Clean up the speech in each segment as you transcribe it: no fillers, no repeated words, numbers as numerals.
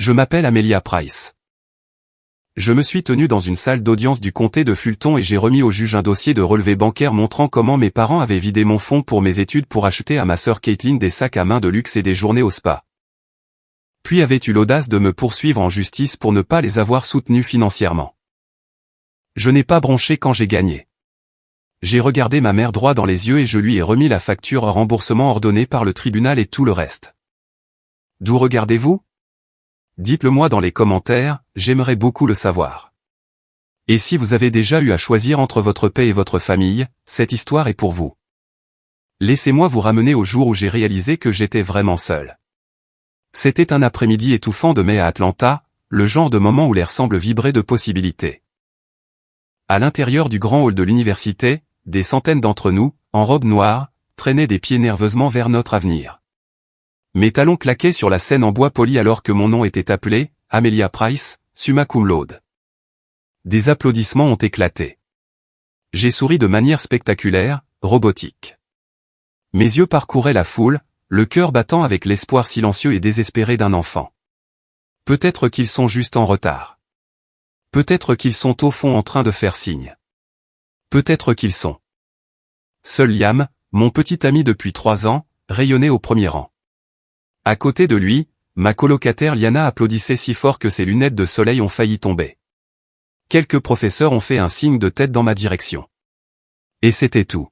Je m'appelle Amelia Price. Je me suis tenu dans une salle d'audience du comté de Fulton et j'ai remis au juge un dossier de relevé bancaire montrant comment mes parents avaient vidé mon fonds pour mes études pour acheter à ma sœur Caitlin des sacs à main de luxe et des journées au spa. Puis avait eu l'audace de me poursuivre en justice pour ne pas les avoir soutenus financièrement. Je n'ai pas bronché quand j'ai gagné. J'ai regardé ma mère droit dans les yeux et je lui ai remis la facture remboursement ordonnée par le tribunal et tout le reste. D'où regardez-vous? Dites-le moi dans les commentaires, j'aimerais beaucoup le savoir. Et si vous avez déjà eu à choisir entre votre paix et votre famille, cette histoire est pour vous. Laissez-moi vous ramener au jour où j'ai réalisé que j'étais vraiment seul. C'était un après-midi étouffant de mai à Atlanta, le genre de moment où l'air semble vibrer de possibilités. À l'intérieur du grand hall de l'université, des centaines d'entre nous, en robe noire, traînaient des pieds nerveusement vers notre avenir. Mes talons claquaient sur la scène en bois poli alors que mon nom était appelé, Amelia Price, summa cum laude. Des applaudissements ont éclaté. J'ai souri de manière spectaculaire, robotique. Mes yeux parcouraient la foule, le cœur battant avec l'espoir silencieux et désespéré d'un enfant. Peut-être qu'ils sont juste en retard. Peut-être qu'ils sont au fond en train de faire signe. Peut-être qu'ils sont. Seul Liam, mon petit ami depuis 3 ans, rayonnait au premier rang. À côté de lui, ma colocataire Liana applaudissait si fort que ses lunettes de soleil ont failli tomber. Quelques professeurs ont fait un signe de tête dans ma direction. Et c'était tout.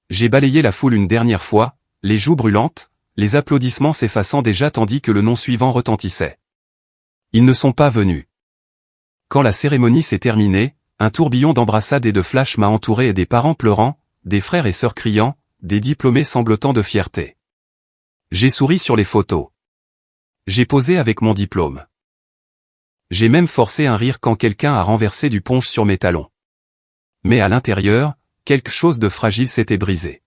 J'ai balayé la foule une dernière fois, les joues brûlantes, les applaudissements s'effaçant déjà tandis que le nom suivant retentissait. Ils ne sont pas venus. Quand la cérémonie s'est terminée, un tourbillon d'embrassades et de flashs m'a entouré et des parents pleurant, des frères et sœurs criant, des diplômés sanglotant de fierté. J'ai souri sur les photos. J'ai posé avec mon diplôme. J'ai même forcé un rire quand quelqu'un a renversé du punch sur mes talons. Mais à l'intérieur, quelque chose de fragile s'était brisé.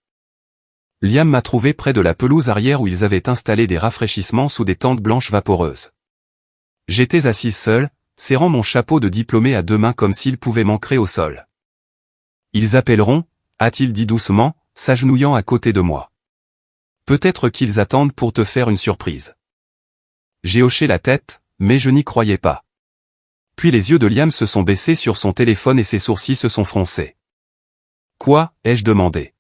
Liam m'a trouvé près de la pelouse arrière où ils avaient installé des rafraîchissements sous des tentes blanches vaporeuses. J'étais assise seule, serrant mon chapeau de diplômé à 2 mains comme s'il pouvait m'ancrer au sol. Ils appelleront, a-t-il dit doucement, s'agenouillant à côté de moi. Peut-être qu'ils attendent pour te faire une surprise. J'ai hoché la tête, mais je n'y croyais pas. Puis les yeux de Liam se sont baissés sur son téléphone et ses sourcils se sont froncés. Quoi, ai-je demandé.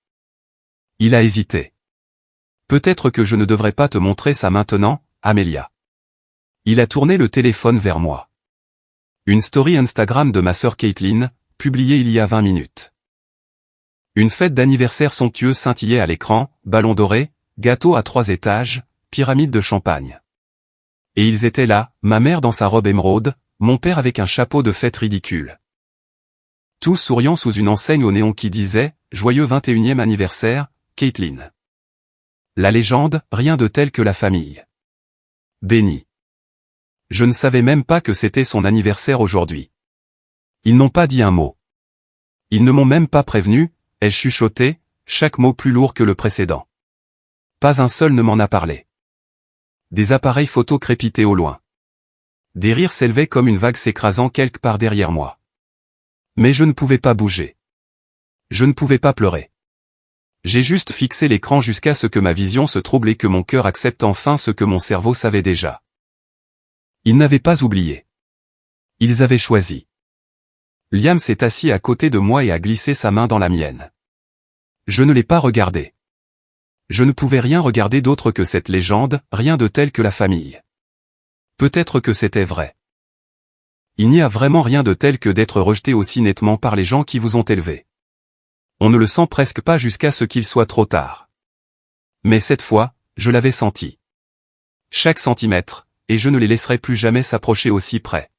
Il a hésité. Peut-être que je ne devrais pas te montrer ça maintenant, Amelia. Il a tourné le téléphone vers moi. Une story Instagram de ma sœur Caitlin, publiée il y a 20 minutes. Une fête d'anniversaire somptueuse scintillait à l'écran, ballon doré, gâteau à 3 étages, pyramide de champagne. Et ils étaient là, ma mère dans sa robe émeraude, mon père avec un chapeau de fête ridicule. Tous souriant sous une enseigne au néon qui disait « Joyeux 21e anniversaire, Caitlin ». La légende, rien de tel que la famille. Béni. Je ne savais même pas que c'était son anniversaire aujourd'hui. Ils n'ont pas dit un mot. Ils ne m'ont même pas prévenu, ai-je chuchoté, chaque mot plus lourd que le précédent. Pas un seul ne m'en a parlé. Des appareils photo crépitaient au loin. Des rires s'élevaient comme une vague s'écrasant quelque part derrière moi. Mais je ne pouvais pas bouger. Je ne pouvais pas pleurer. J'ai juste fixé l'écran jusqu'à ce que ma vision se trouble et que mon cœur accepte enfin ce que mon cerveau savait déjà. Ils n'avaient pas oublié. Ils avaient choisi. Liam s'est assis à côté de moi et a glissé sa main dans la mienne. Je ne l'ai pas regardé. Je ne pouvais rien regarder d'autre que cette légende, rien de tel que la famille. Peut-être que c'était vrai. Il n'y a vraiment rien de tel que d'être rejeté aussi nettement par les gens qui vous ont élevé. On ne le sent presque pas jusqu'à ce qu'il soit trop tard. Mais cette fois, je l'avais senti. Chaque centimètre, et je ne les laisserai plus jamais s'approcher aussi près.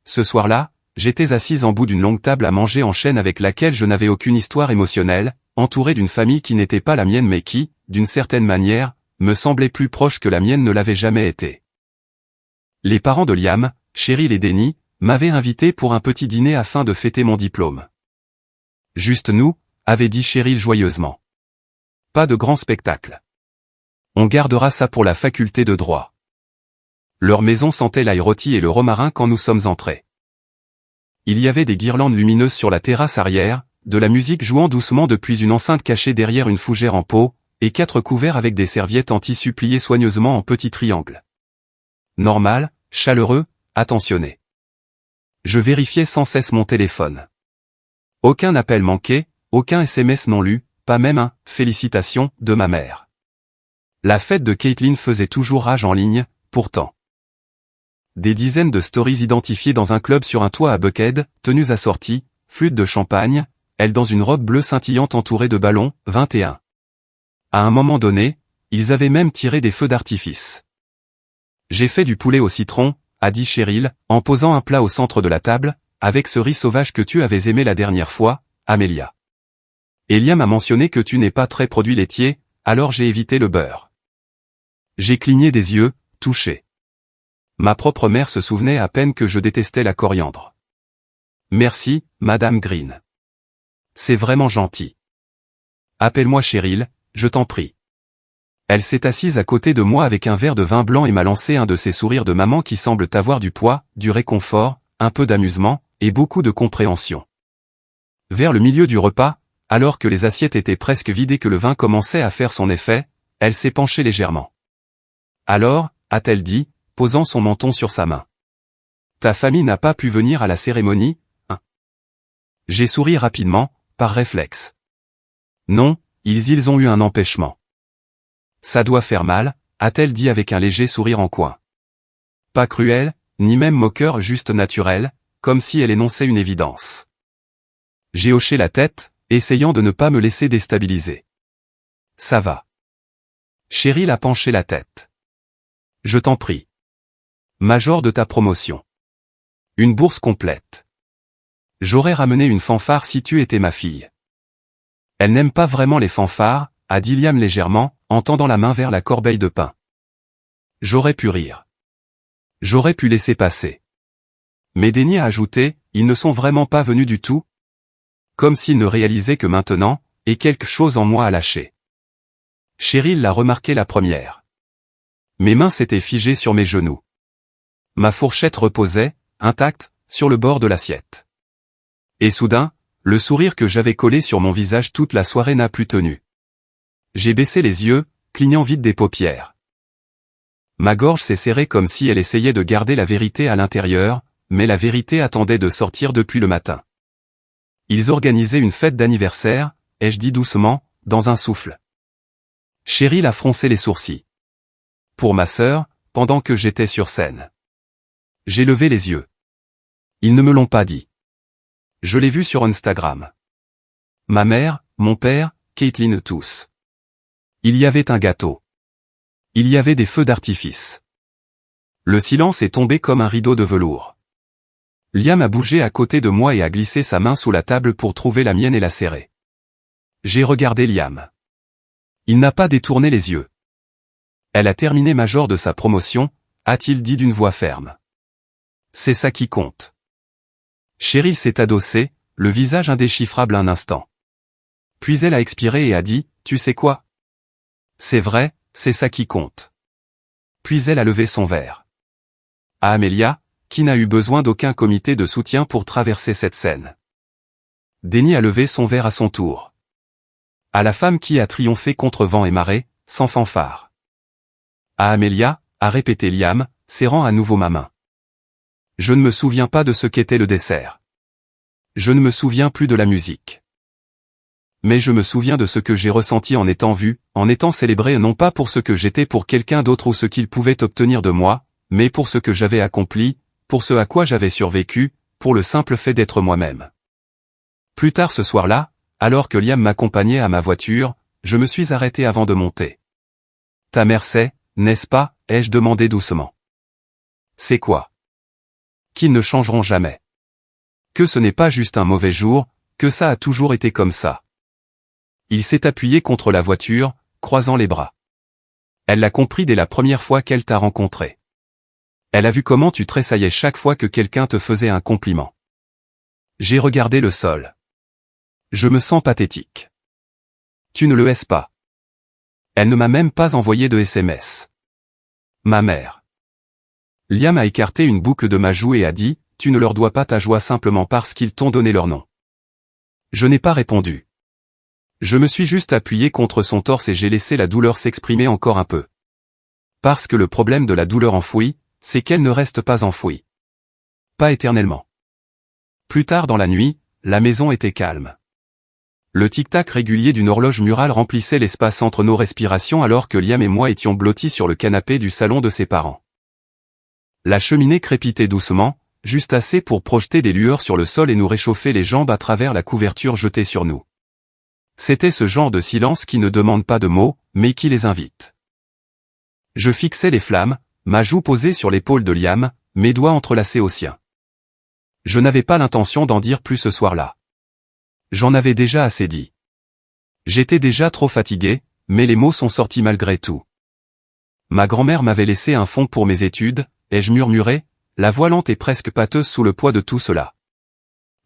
Ce soir-là, j'étais assise en bout d'une longue table à manger en chaîne avec laquelle je n'avais aucune histoire émotionnelle, entourée d'une famille qui n'était pas la mienne mais qui, d'une certaine manière, me semblait plus proche que la mienne ne l'avait jamais été. Les parents de Liam, Cheryl et Denny, m'avaient invité pour un petit dîner afin de fêter mon diplôme. Juste nous, avait dit Cheryl joyeusement. Pas de grand spectacle. On gardera ça pour la faculté de droit. Leur maison sentait l'ail rôti et le romarin quand nous sommes entrés. Il y avait des guirlandes lumineuses sur la terrasse arrière, de la musique jouant doucement depuis une enceinte cachée derrière une fougère en pot, et 4 couverts avec des serviettes en tissu pliées soigneusement en petits triangles. normal, chaleureux, attentionné. Je vérifiais sans cesse mon téléphone. Aucun appel manqué, aucun SMS non lu, pas même un « félicitations » de ma mère. La fête de Caitlin faisait toujours rage en ligne, pourtant. Des dizaines de stories identifiées dans un club sur un toit à Buckhead, tenues assorties, flûte de champagne, elle dans une robe bleue scintillante entourée de ballons, 21. À un moment donné, ils avaient même tiré des feux d'artifice. J'ai fait du poulet au citron, a dit Cheryl, en posant un plat au centre de la table, avec ce riz sauvage que tu avais aimé la dernière fois, Amelia. Et Liam a mentionné que tu n'es pas très produit laitier, alors j'ai évité le beurre. J'ai cligné des yeux, touché. Ma propre mère se souvenait à peine que je détestais la coriandre. Merci, Madame Green. C'est vraiment gentil. Appelle-moi Cheryl, je t'en prie. Elle s'est assise à côté de moi avec un verre de vin blanc et m'a lancé un de ces sourires de maman qui semblent avoir du poids, du réconfort, un peu d'amusement, et beaucoup de compréhension. Vers le milieu du repas, alors que les assiettes étaient presque vidées que le vin commençait à faire son effet, elle s'est penchée légèrement. Alors, a-t-elle dit, posant son menton sur sa main. Ta famille n'a pas pu venir à la cérémonie, hein? J'ai souri rapidement, par réflexe. Non, ils ont eu un empêchement. Ça doit faire mal, a-t-elle dit avec un léger sourire en coin. Pas cruel, ni même moqueur, juste naturel, comme si elle énonçait une évidence. J'ai hoché la tête, essayant de ne pas me laisser déstabiliser. Ça va. Cheryl a penché la tête. Je t'en prie. Major de ta promotion. Une bourse complète. J'aurais ramené une fanfare si tu étais ma fille. Elle n'aime pas vraiment les fanfares, a dit Liam légèrement, en tendant la main vers la corbeille de pain. J'aurais pu rire. J'aurais pu laisser passer. Mais Denny a ajouté, ils ne sont vraiment pas venus du tout? Comme s'il ne réalisait que maintenant, et quelque chose en moi a lâché. Cheryl l'a remarqué la première. Mes mains s'étaient figées sur mes genoux. Ma fourchette reposait, intacte, sur le bord de l'assiette. Et soudain, le sourire que j'avais collé sur mon visage toute la soirée n'a plus tenu. J'ai baissé les yeux, clignant vite des paupières. Ma gorge s'est serrée comme si elle essayait de garder la vérité à l'intérieur, mais la vérité attendait de sortir depuis le matin. Ils organisaient une fête d'anniversaire, ai-je dit doucement, dans un souffle. Cheryl a froncé les sourcils. Pour ma sœur, pendant que j'étais sur scène. J'ai levé les yeux. Ils ne me l'ont pas dit. Je l'ai vu sur Instagram. Ma mère, mon père, Caitlin tous. Il y avait un gâteau. Il y avait des feux d'artifice. Le silence est tombé comme un rideau de velours. Liam a bougé à côté de moi et a glissé sa main sous la table pour trouver la mienne et la serrer. J'ai regardé Liam. Il n'a pas détourné les yeux. Elle a terminé major de sa promotion, a-t-il dit d'une voix ferme. C'est ça qui compte. Cheryl s'est adossée, le visage indéchiffrable un instant. Puis elle a expiré et a dit, tu sais quoi? C'est vrai, c'est ça qui compte. Puis elle a levé son verre. À Amelia, qui n'a eu besoin d'aucun comité de soutien pour traverser cette scène. Denny a levé son verre à son tour. À la femme qui a triomphé contre vent et marée, sans fanfare. À Amelia, a répété Liam, serrant à nouveau ma main. Je ne me souviens pas de ce qu'était le dessert. Je ne me souviens plus de la musique. Mais je me souviens de ce que j'ai ressenti en étant vu, en étant célébré non pas pour ce que j'étais pour quelqu'un d'autre ou ce qu'il pouvait obtenir de moi, mais pour ce que j'avais accompli, pour ce à quoi j'avais survécu, pour le simple fait d'être moi-même. Plus tard ce soir-là, alors que Liam m'accompagnait à ma voiture, je me suis arrêté avant de monter. Ta mère sait, n'est-ce pas, ai-je demandé doucement. C'est quoi? Qu'ils ne changeront jamais. Que ce n'est pas juste un mauvais jour, que ça a toujours été comme ça. Il s'est appuyé contre la voiture, croisant les bras. Elle l'a compris dès la première fois qu'elle t'a rencontré. Elle a vu comment tu tressaillais chaque fois que quelqu'un te faisait un compliment. J'ai regardé le sol. Je me sens pathétique. Tu ne le es pas. Elle ne m'a même pas envoyé de SMS. Ma mère. Liam a écarté une boucle de ma joue et a dit, tu ne leur dois pas ta joie simplement parce qu'ils t'ont donné leur nom. Je n'ai pas répondu. Je me suis juste appuyé contre son torse et j'ai laissé la douleur s'exprimer encore un peu. Parce que le problème de la douleur enfouie, c'est qu'elle ne reste pas enfouie. Pas éternellement. Plus tard dans la nuit, la maison était calme. Le tic-tac régulier d'une horloge murale remplissait l'espace entre nos respirations alors que Liam et moi étions blottis sur le canapé du salon de ses parents. La cheminée crépitait doucement, juste assez pour projeter des lueurs sur le sol et nous réchauffer les jambes à travers la couverture jetée sur nous. C'était ce genre de silence qui ne demande pas de mots, mais qui les invite. Je fixais les flammes, ma joue posée sur l'épaule de Liam, mes doigts entrelacés aux siens. Je n'avais pas l'intention d'en dire plus ce soir-là. J'en avais déjà assez dit. J'étais déjà trop fatigué, mais les mots sont sortis malgré tout. Ma grand-mère m'avait laissé un fonds pour mes études, et je murmurais, la voix lente et presque pâteuse sous le poids de tout cela.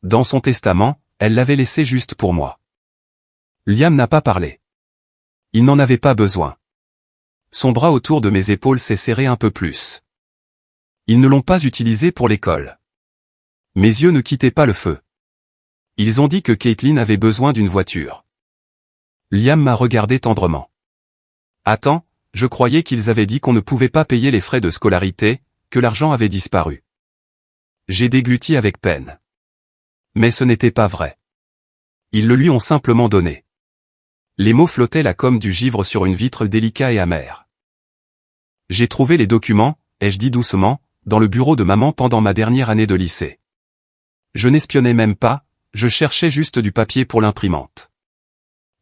Dans son testament, elle l'avait laissé juste pour moi. Liam n'a pas parlé. Il n'en avait pas besoin. Son bras autour de mes épaules s'est serré un peu plus. Ils ne l'ont pas utilisé pour l'école. Mes yeux ne quittaient pas le feu. Ils ont dit que Caitlin avait besoin d'une voiture. Liam m'a regardé tendrement. Attends, je croyais qu'ils avaient dit qu'on ne pouvait pas payer les frais de scolarité, que l'argent avait disparu. J'ai dégluti avec peine. Mais ce n'était pas vrai. Ils le lui ont simplement donné. Les mots flottaient là comme du givre sur une vitre délicat et amère. J'ai trouvé les documents, ai-je dit doucement, dans le bureau de maman pendant ma dernière année de lycée. Je n'espionnais même pas, je cherchais juste du papier pour l'imprimante.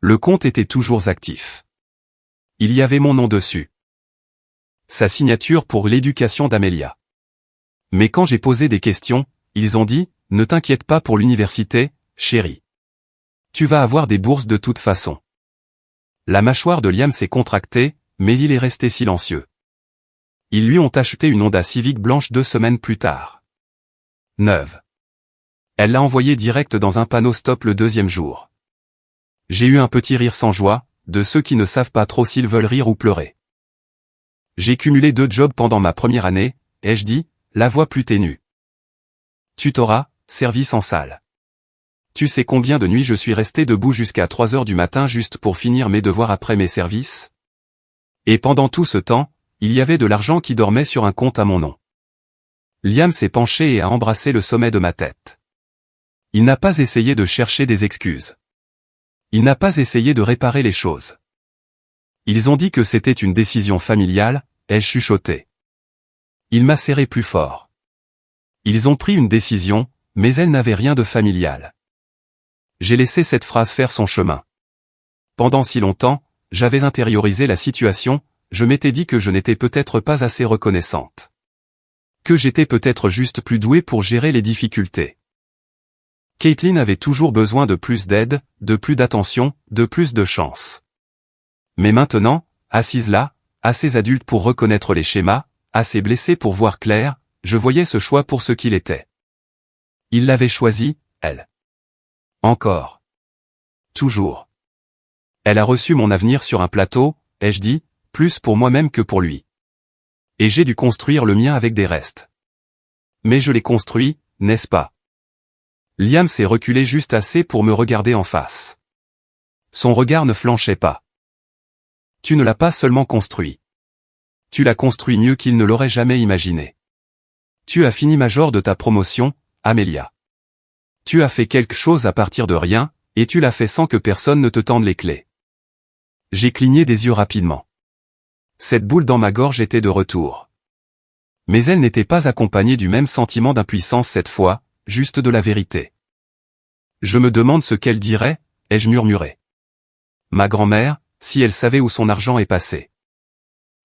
Le compte était toujours actif. Il y avait mon nom dessus. Sa signature pour l'éducation d'Amélia. Mais quand j'ai posé des questions, ils ont dit, ne t'inquiète pas pour l'université, chérie. Tu vas avoir des bourses de toute façon. La mâchoire de Liam s'est contractée, mais il est resté silencieux. Ils lui ont acheté une Honda Civic blanche 2 semaines plus tard. Neuve. Elle l'a envoyée direct dans un panneau stop le 2e jour. J'ai eu un petit rire sans joie, de ceux qui ne savent pas trop s'ils veulent rire ou pleurer. J'ai cumulé 2 jobs pendant ma première année, ai-je dit, la voix plus ténue. Tutorat, service en salle. Tu sais combien de nuits je suis resté debout jusqu'à 3 heures du matin juste pour finir mes devoirs après mes services? Et pendant tout ce temps, il y avait de l'argent qui dormait sur un compte à mon nom. Liam s'est penché et a embrassé le sommet de ma tête. Il n'a pas essayé de chercher des excuses. Il n'a pas essayé de réparer les choses. Ils ont dit que c'était une décision familiale, ai-je chuchoté. Il m'a serré plus fort. Ils ont pris une décision, mais elle n'avait rien de familial. J'ai laissé cette phrase faire son chemin. Pendant si longtemps, j'avais intériorisé la situation, je m'étais dit que je n'étais peut-être pas assez reconnaissante. Que j'étais peut-être juste plus doué pour gérer les difficultés. Caitlin avait toujours besoin de plus d'aide, de plus d'attention, de plus de chance. Mais maintenant, assise là, assez adulte pour reconnaître les schémas, assez blessée pour voir clair, je voyais ce choix pour ce qu'il était. Il l'avait choisi, elle. Encore. Toujours. Elle a reçu mon avenir sur un plateau, ai-je dit, plus pour moi-même que pour lui. Et j'ai dû construire le mien avec des restes. Mais je l'ai construit, n'est-ce pas? Liam s'est reculé juste assez pour me regarder en face. Son regard ne flanchait pas. Tu ne l'as pas seulement construit. Tu l'as construit mieux qu'il ne l'aurait jamais imaginé. Tu as fini major de ta promotion, Amélia. Tu as fait quelque chose à partir de rien, et tu l'as fait sans que personne ne te tende les clés. J'ai cligné des yeux rapidement. Cette boule dans ma gorge était de retour. Mais elle n'était pas accompagnée du même sentiment d'impuissance cette fois, juste de la vérité. Je me demande ce qu'elle dirait, ai-je murmuré. Ma grand-mère, si elle savait où son argent est passé.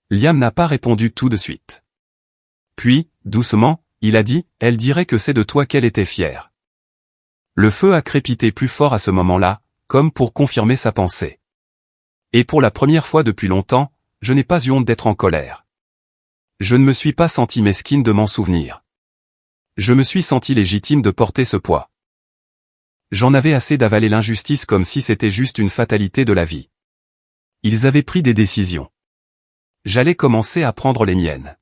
Liam n'a pas répondu tout de suite. Puis, doucement, il a dit, elle dirait que c'est de toi qu'elle était fière. Le feu a crépité plus fort à ce moment-là, comme pour confirmer sa pensée. Et pour la première fois depuis longtemps, je n'ai pas eu honte d'être en colère. Je ne me suis pas senti mesquine de m'en souvenir. Je me suis senti légitime de porter ce poids. J'en avais assez d'avaler l'injustice comme si c'était juste une fatalité de la vie. Ils avaient pris des décisions. J'allais commencer à prendre les miennes.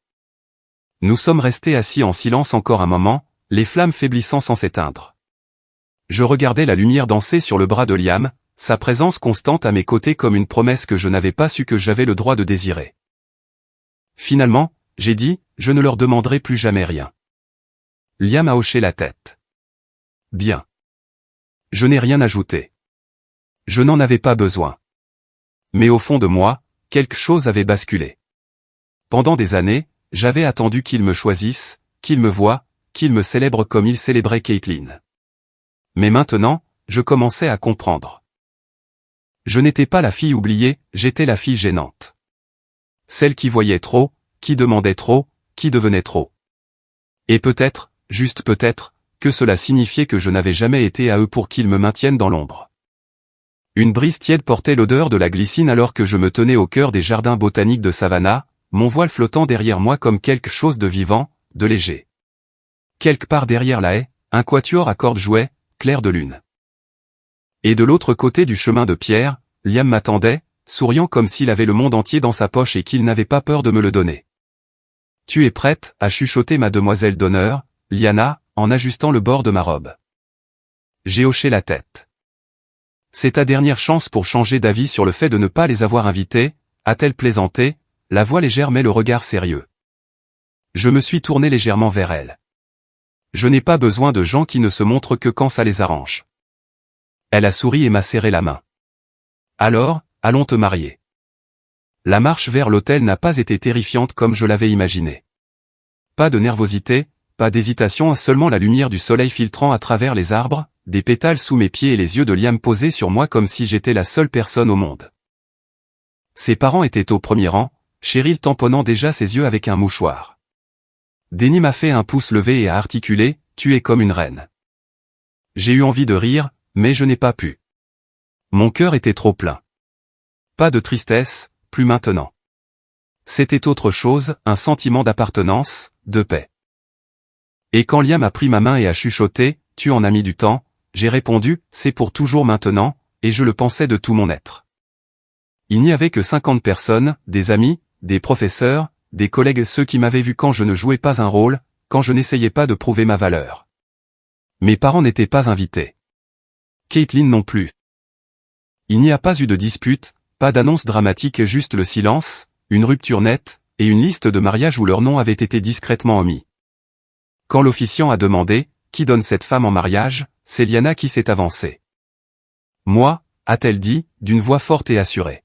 Nous sommes restés assis en silence encore un moment, les flammes faiblissant sans s'éteindre. Je regardais la lumière danser sur le bras de Liam, sa présence constante à mes côtés comme une promesse que je n'avais pas su que j'avais le droit de désirer. Finalement, j'ai dit, je ne leur demanderai plus jamais rien. Liam a hoché la tête. Bien. Je n'ai rien ajouté. Je n'en avais pas besoin. Mais au fond de moi, quelque chose avait basculé. Pendant des années, j'avais attendu qu'ils me choisissent, qu'ils me voient, qu'ils me célèbrent comme ils célébraient Caitlin. Mais maintenant, je commençais à comprendre. Je n'étais pas la fille oubliée, j'étais la fille gênante. Celle qui voyait trop, qui demandait trop, qui devenait trop. Et peut-être, juste peut-être, que cela signifiait que je n'avais jamais été à eux pour qu'ils me maintiennent dans l'ombre. Une brise tiède portait l'odeur de la glycine alors que je me tenais au cœur des jardins botaniques de Savannah, mon voile flottant derrière moi comme quelque chose de vivant, de léger. Quelque part derrière la haie, un quatuor à cordes jouait, clair de lune. Et de l'autre côté du chemin de pierre, Liam m'attendait, souriant comme s'il avait le monde entier dans sa poche et qu'il n'avait pas peur de me le donner. « Tu es prête ?» a chuchoté ma demoiselle d'honneur, Liana, en ajustant le bord de ma robe. J'ai hoché la tête. « C'est ta dernière chance pour changer d'avis sur le fait de ne pas les avoir invités », a-t-elle plaisanté, la voix légère mais le regard sérieux. Je me suis tourné légèrement vers elle. Je n'ai pas besoin de gens qui ne se montrent que quand ça les arrange. Elle a souri et m'a serré la main. Alors, allons te marier. La marche vers l'autel n'a pas été terrifiante comme je l'avais imaginé. Pas de nervosité, pas d'hésitation, seulement la lumière du soleil filtrant à travers les arbres, des pétales sous mes pieds et les yeux de Liam posés sur moi comme si j'étais la seule personne au monde. Ses parents étaient au premier rang, Cheryl tamponnant déjà ses yeux avec un mouchoir. Denny m'a fait un pouce levé et a articulé, « Tu es comme une reine ». J'ai eu envie de rire, mais je n'ai pas pu. Mon cœur était trop plein. Pas de tristesse, plus maintenant. C'était autre chose, un sentiment d'appartenance, de paix. Et quand Liam a pris ma main et a chuchoté, « Tu en as mis du temps », j'ai répondu, « C'est pour toujours maintenant », et je le pensais de tout mon être. Il n'y avait que 50 personnes, des amis, des professeurs, des collègues, ceux qui m'avaient vu quand je ne jouais pas un rôle, quand je n'essayais pas de prouver ma valeur. Mes parents n'étaient pas invités. Caitlin non plus. Il n'y a pas eu de dispute, pas d'annonce dramatique, juste le silence, une rupture nette, et une liste de mariages où leur nom avait été discrètement omis. Quand l'officiant a demandé, « Qui donne cette femme en mariage ?», c'est Liana qui s'est avancée. « Moi », a-t-elle dit, d'une voix forte et assurée.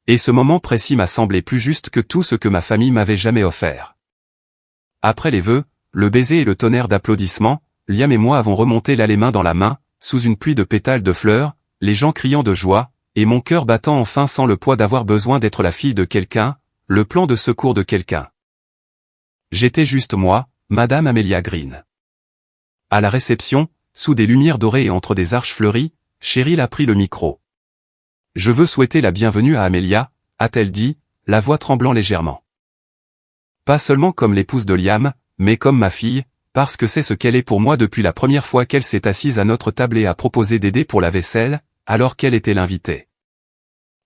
Et ce moment précis m'a semblé plus juste que tout ce que ma famille m'avait jamais offert. Après les vœux, le baiser et le tonnerre d'applaudissements, Liam et moi avons remonté là les mains dans la main, sous une pluie de pétales de fleurs, les gens criant de joie, et mon cœur battant enfin sans le poids d'avoir besoin d'être la fille de quelqu'un, le plan de secours de quelqu'un. J'étais juste moi, Madame Amelia Green. À la réception, sous des lumières dorées et entre des arches fleuries, Cheryl a pris le micro. « Je veux souhaiter la bienvenue à Amelia », a-t-elle dit, la voix tremblant légèrement. Pas seulement comme l'épouse de Liam, mais comme ma fille, parce que c'est ce qu'elle est pour moi depuis la première fois qu'elle s'est assise à notre table et a proposé d'aider pour la vaisselle, alors qu'elle était l'invitée.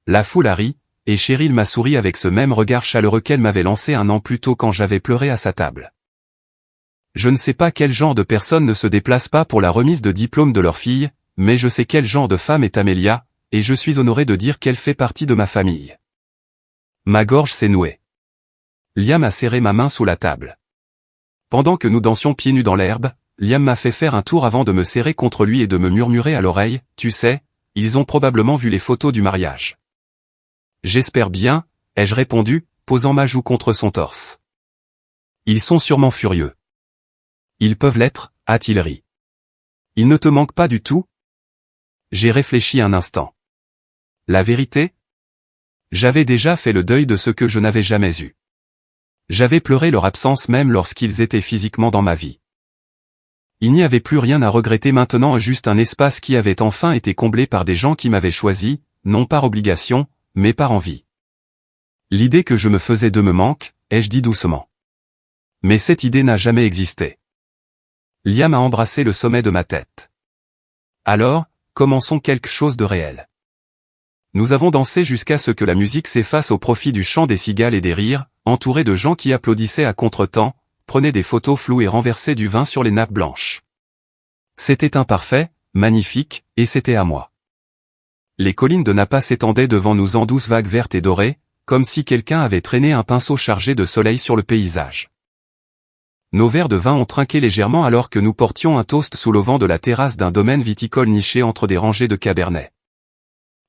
La foule a ri, et Cheryl m'a souri avec ce même regard chaleureux qu'elle m'avait lancé un an plus tôt quand j'avais pleuré à sa table. Je ne sais pas quel genre de personne ne se déplace pas pour la remise de diplôme de leur fille, mais je sais quel genre de femme est Amelia, et je suis honoré de dire qu'elle fait partie de ma famille. Ma gorge s'est nouée. Liam a serré ma main sous la table. Pendant que nous dansions pieds nus dans l'herbe, Liam m'a fait faire un tour avant de me serrer contre lui et de me murmurer à l'oreille, « Tu sais, ils ont probablement vu les photos du mariage. » « J'espère bien, » ai-je répondu, posant ma joue contre son torse. « Ils sont sûrement furieux. »« Ils peuvent l'être, » a-t-il ri. « Ils ne te manquent pas du tout ?» J'ai réfléchi un instant. La vérité ? J'avais déjà fait le deuil de ce que je n'avais jamais eu. J'avais pleuré leur absence même lorsqu'ils étaient physiquement dans ma vie. Il n'y avait plus rien à regretter maintenant, juste un espace qui avait enfin été comblé par des gens qui m'avaient choisi, non par obligation, mais par envie. L'idée que je me faisais d'eux me manque, ai-je dit doucement. Mais cette idée n'a jamais existé. Liam a embrassé le sommet de ma tête. Alors, commençons quelque chose de réel. Nous avons dansé jusqu'à ce que la musique s'efface au profit du chant des cigales et des rires, entourés de gens qui applaudissaient à contre-temps, prenaient des photos floues et renversaient du vin sur les nappes blanches. C'était imparfait, magnifique, et c'était à moi. Les collines de Napa s'étendaient devant nous en douces vagues vertes et dorées, comme si quelqu'un avait traîné un pinceau chargé de soleil sur le paysage. Nos verres de vin ont trinqué légèrement alors que nous portions un toast sous l'auvent de la terrasse d'un domaine viticole niché entre des rangées de cabernets.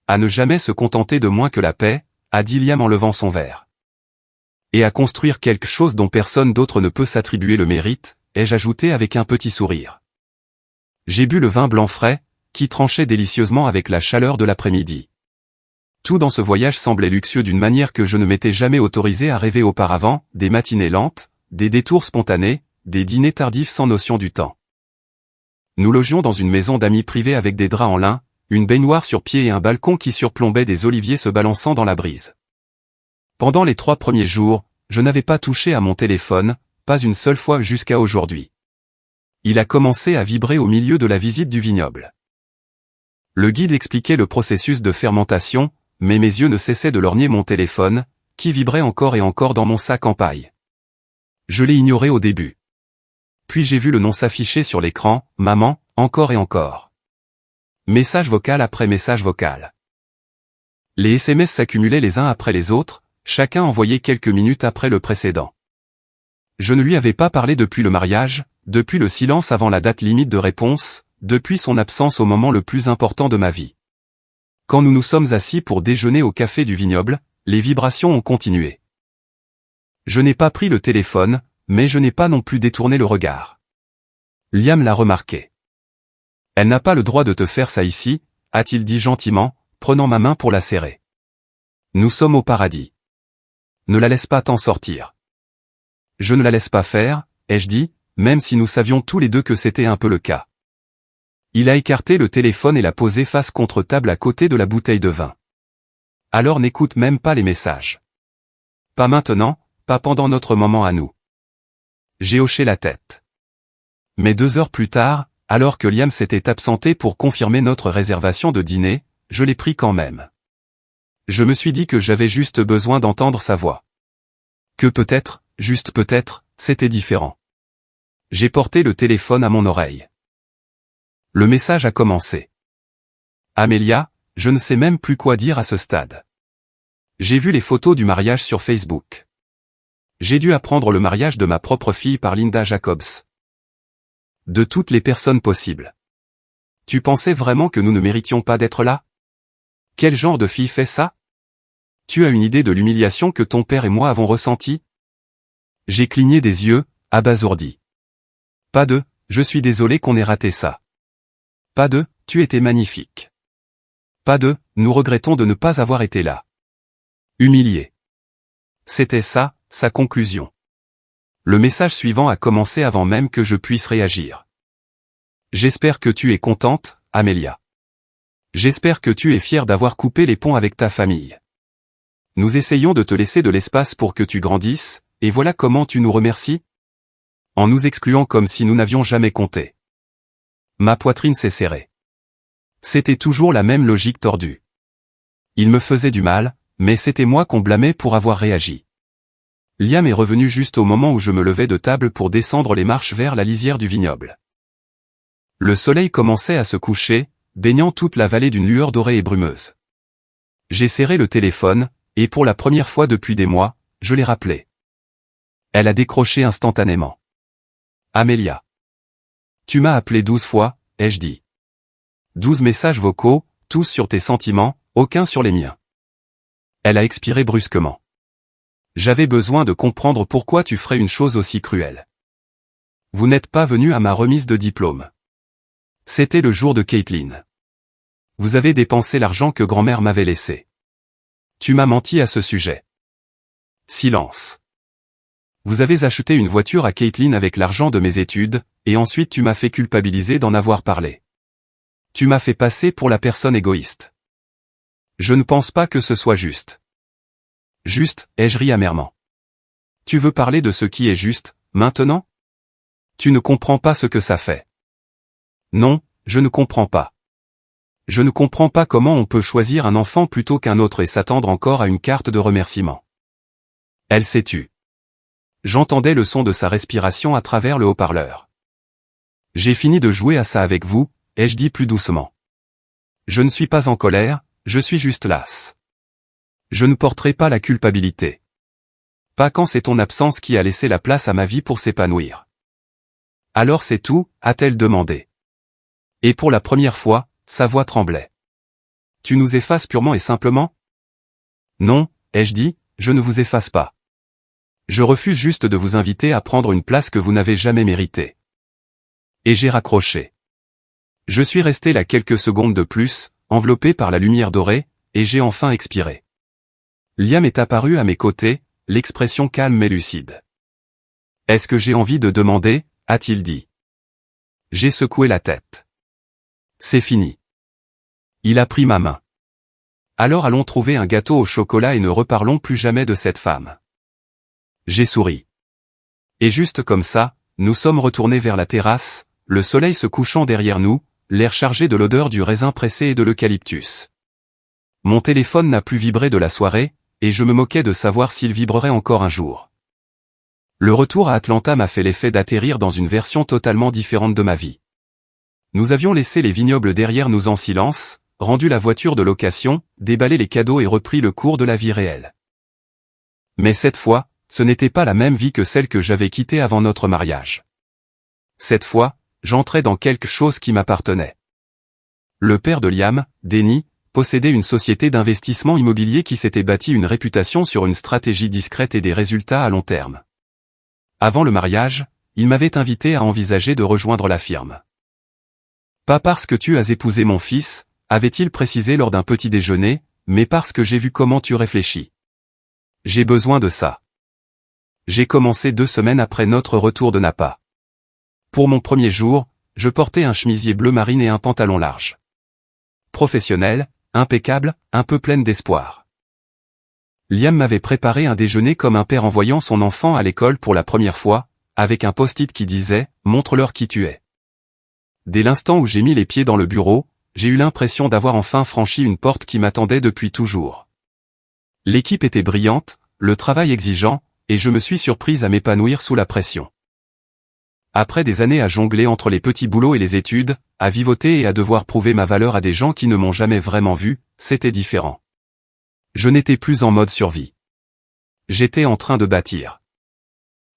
À ne jamais se contenter de moins que la paix, a dit Liam en levant son verre. Et à construire quelque chose dont personne d'autre ne peut s'attribuer le mérite, ai-je ajouté avec un petit sourire. J'ai bu le vin blanc frais, qui tranchait délicieusement avec la chaleur de l'après-midi. Tout dans ce voyage semblait luxueux d'une manière que je ne m'étais jamais autorisé à rêver auparavant, des matinées lentes, des détours spontanés, des dîners tardifs sans notion du temps. Nous logions dans une maison d'amis privée avec des draps en lin, une baignoire sur pied et un balcon qui surplombait des oliviers se balançant dans la brise. Pendant les 3 premiers jours, je n'avais pas touché à mon téléphone, pas une seule fois jusqu'à aujourd'hui. Il a commencé à vibrer au milieu de la visite du vignoble. Le guide expliquait le processus de fermentation, mais mes yeux ne cessaient de lorgner mon téléphone, qui vibrait encore et encore dans mon sac en paille. Je l'ai ignoré au début. Puis j'ai vu le nom s'afficher sur l'écran, maman, encore et encore. Message vocal après message vocal. Les SMS s'accumulaient les uns après les autres, chacun envoyé quelques minutes après le précédent. Je ne lui avais pas parlé depuis le mariage, depuis le silence avant la date limite de réponse, depuis son absence au moment le plus important de ma vie. Quand nous nous sommes assis pour déjeuner au café du vignoble, les vibrations ont continué. Je n'ai pas pris le téléphone, mais je n'ai pas non plus détourné le regard. Liam l'a remarqué. Elle n'a pas le droit de te faire ça ici, a-t-il dit gentiment, prenant ma main pour la serrer. Nous sommes au paradis. Ne la laisse pas t'en sortir. Je ne la laisse pas faire, ai-je dit, même si nous savions tous les deux que c'était un peu le cas. Il a écarté le téléphone et l'a posé face contre table à côté de la bouteille de vin. Alors n'écoute même pas les messages. Pas maintenant, pas pendant notre moment à nous. J'ai hoché la tête. Mais 2 heures plus tard, alors que Liam s'était absenté pour confirmer notre réservation de dîner, je l'ai pris quand même. Je me suis dit que j'avais juste besoin d'entendre sa voix. Que peut-être, juste peut-être, c'était différent. J'ai porté le téléphone à mon oreille. Le message a commencé. Amélia, je ne sais même plus quoi dire à ce stade. J'ai vu les photos du mariage sur Facebook. J'ai dû apprendre le mariage de ma propre fille par Linda Jacobs. De toutes les personnes possibles. Tu pensais vraiment que nous ne méritions pas d'être là? Quel genre de fille fait ça? Tu as une idée de l'humiliation que ton père et moi avons ressentie? J'ai cligné des yeux, abasourdi. Pas de, je suis désolé qu'on ait raté ça. Pas de, tu étais magnifique. Pas de, nous regrettons de ne pas avoir été là. Humilié. C'était ça, sa conclusion. Le message suivant a commencé avant même que je puisse réagir. J'espère que tu es contente, Amélia. J'espère que tu es fière d'avoir coupé les ponts avec ta famille. Nous essayons de te laisser de l'espace pour que tu grandisses, et voilà comment tu nous remercies? En nous excluant comme si nous n'avions jamais compté. Ma poitrine s'est serrée. C'était toujours la même logique tordue. Il me faisait du mal, mais c'était moi qu'on blâmait pour avoir réagi. Liam est revenu juste au moment où je me levais de table pour descendre les marches vers la lisière du vignoble. Le soleil commençait à se coucher, baignant toute la vallée d'une lueur dorée et brumeuse. J'ai serré le téléphone, et pour la première fois depuis des mois, je l'ai rappelé. Elle a décroché instantanément. Amélia. Tu m'as appelé 12 fois, ai-je dit. 12 messages vocaux, tous sur tes sentiments, aucun sur les miens. Elle a expiré brusquement. J'avais besoin de comprendre pourquoi tu ferais une chose aussi cruelle. Vous n'êtes pas venu à ma remise de diplôme. C'était le jour de Caitlin. Vous avez dépensé l'argent que grand-mère m'avait laissé. Tu m'as menti à ce sujet. Silence. Vous avez acheté une voiture à Caitlin avec l'argent de mes études, et ensuite tu m'as fait culpabiliser d'en avoir parlé. Tu m'as fait passer pour la personne égoïste. Je ne pense pas que ce soit juste. Juste, ai-je ri amèrement. Tu veux parler de ce qui est juste, maintenant? Tu ne comprends pas ce que ça fait. Non, je ne comprends pas. Je ne comprends pas comment on peut choisir un enfant plutôt qu'un autre et s'attendre encore à une carte de remerciement. Elle s'est tue. J'entendais le son de sa respiration à travers le haut-parleur. J'ai fini de jouer à ça avec vous, ai-je dit plus doucement. Je ne suis pas en colère, je suis juste lasse. Je ne porterai pas la culpabilité. Pas quand c'est ton absence qui a laissé la place à ma vie pour s'épanouir. Alors c'est tout, a-t-elle demandé. Et pour la première fois, sa voix tremblait. Tu nous effaces purement et simplement? Non, ai-je dit, je ne vous efface pas. Je refuse juste de vous inviter à prendre une place que vous n'avez jamais méritée. Et j'ai raccroché. Je suis resté là quelques secondes de plus, enveloppé par la lumière dorée, et j'ai enfin expiré. Liam est apparu à mes côtés, l'expression calme mais lucide. Est-ce que j'ai envie de demander, a-t-il dit. J'ai secoué la tête. C'est fini. Il a pris ma main. Alors allons trouver un gâteau au chocolat et ne reparlons plus jamais de cette femme. J'ai souri. Et juste comme ça, nous sommes retournés vers la terrasse, le soleil se couchant derrière nous, l'air chargé de l'odeur du raisin pressé et de l'eucalyptus. Mon téléphone n'a plus vibré de la soirée, et je me moquais de savoir s'il vibrerait encore un jour. Le retour à Atlanta m'a fait l'effet d'atterrir dans une version totalement différente de ma vie. Nous avions laissé les vignobles derrière nous en silence, rendu la voiture de location, déballé les cadeaux et repris le cours de la vie réelle. Mais cette fois, ce n'était pas la même vie que celle que j'avais quittée avant notre mariage. Cette fois, j'entrais dans quelque chose qui m'appartenait. Le père de Liam, Denny, possédait une société d'investissement immobilier qui s'était bâti une réputation sur une stratégie discrète et des résultats à long terme. Avant le mariage, il m'avait invité à envisager de rejoindre la firme. Pas parce que tu as épousé mon fils, avait-il précisé lors d'un petit déjeuner, mais parce que j'ai vu comment tu réfléchis. J'ai besoin de ça. J'ai commencé 2 semaines après notre retour de Napa. Pour mon premier jour, je portais un chemisier bleu marine et un pantalon large. Professionnel, impeccable, un peu pleine d'espoir. Liam m'avait préparé un déjeuner comme un père envoyant son enfant à l'école pour la première fois, avec un post-it qui disait « Montre-leur qui tu es ». Dès l'instant où j'ai mis les pieds dans le bureau, j'ai eu l'impression d'avoir enfin franchi une porte qui m'attendait depuis toujours. L'équipe était brillante, le travail exigeant, et je me suis surprise à m'épanouir sous la pression. Après des années à jongler entre les petits boulots et les études, à vivoter et à devoir prouver ma valeur à des gens qui ne m'ont jamais vraiment vu, c'était différent. Je n'étais plus en mode survie. J'étais en train de bâtir.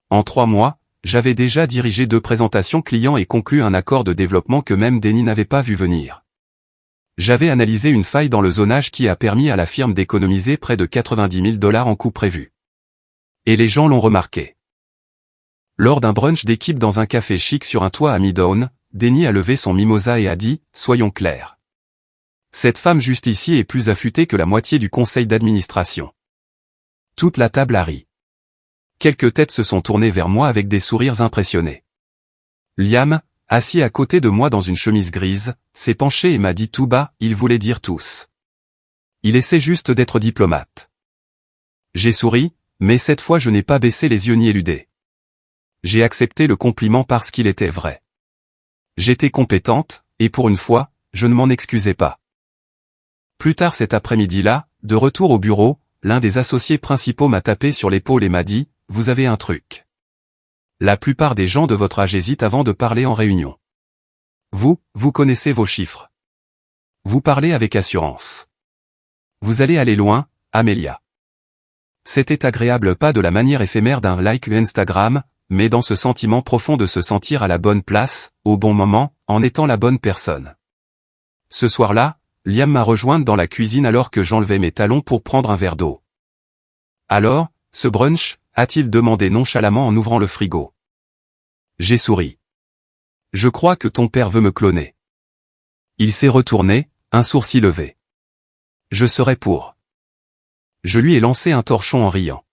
En 3 mois, j'avais déjà dirigé 2 présentations clients et conclu un accord de développement que même Denny n'avait pas vu venir. J'avais analysé une faille dans le zonage qui a permis à la firme d'économiser près de 90 000 $ en coûts prévus. Et les gens l'ont remarqué. Lors d'un brunch d'équipe dans un café chic sur un toit à Midtown, Denny a levé son mimosa et a dit « Soyons clairs. Cette femme juste ici est plus affûtée que la moitié du conseil d'administration. » Toute la table a ri. Quelques têtes se sont tournées vers moi avec des sourires impressionnés. Liam, assis à côté de moi dans une chemise grise, s'est penché et m'a dit tout bas, il voulait dire tous. Il essaie juste d'être diplomate. J'ai souri, mais cette fois je n'ai pas baissé les yeux ni éludé. J'ai accepté le compliment parce qu'il était vrai. J'étais compétente, et pour une fois, je ne m'en excusais pas. Plus tard cet après-midi-là, de retour au bureau, l'un des associés principaux m'a tapé sur l'épaule et m'a dit « Vous avez un truc. La plupart des gens de votre âge hésitent avant de parler en réunion. Vous connaissez vos chiffres. Vous parlez avec assurance. Vous allez aller loin, Amelia. » C'était agréable pas de la manière éphémère d'un like Instagram, mais dans ce sentiment profond de se sentir à la bonne place, au bon moment, en étant la bonne personne. Ce soir-là, Liam m'a rejointe dans la cuisine alors que j'enlevais mes talons pour prendre un verre d'eau. Alors, ce brunch, a-t-il demandé nonchalamment en ouvrant le frigo. J'ai souri. Je crois que ton père veut me cloner. Il s'est retourné, un sourcil levé. Je serai pour. Je lui ai lancé un torchon en riant.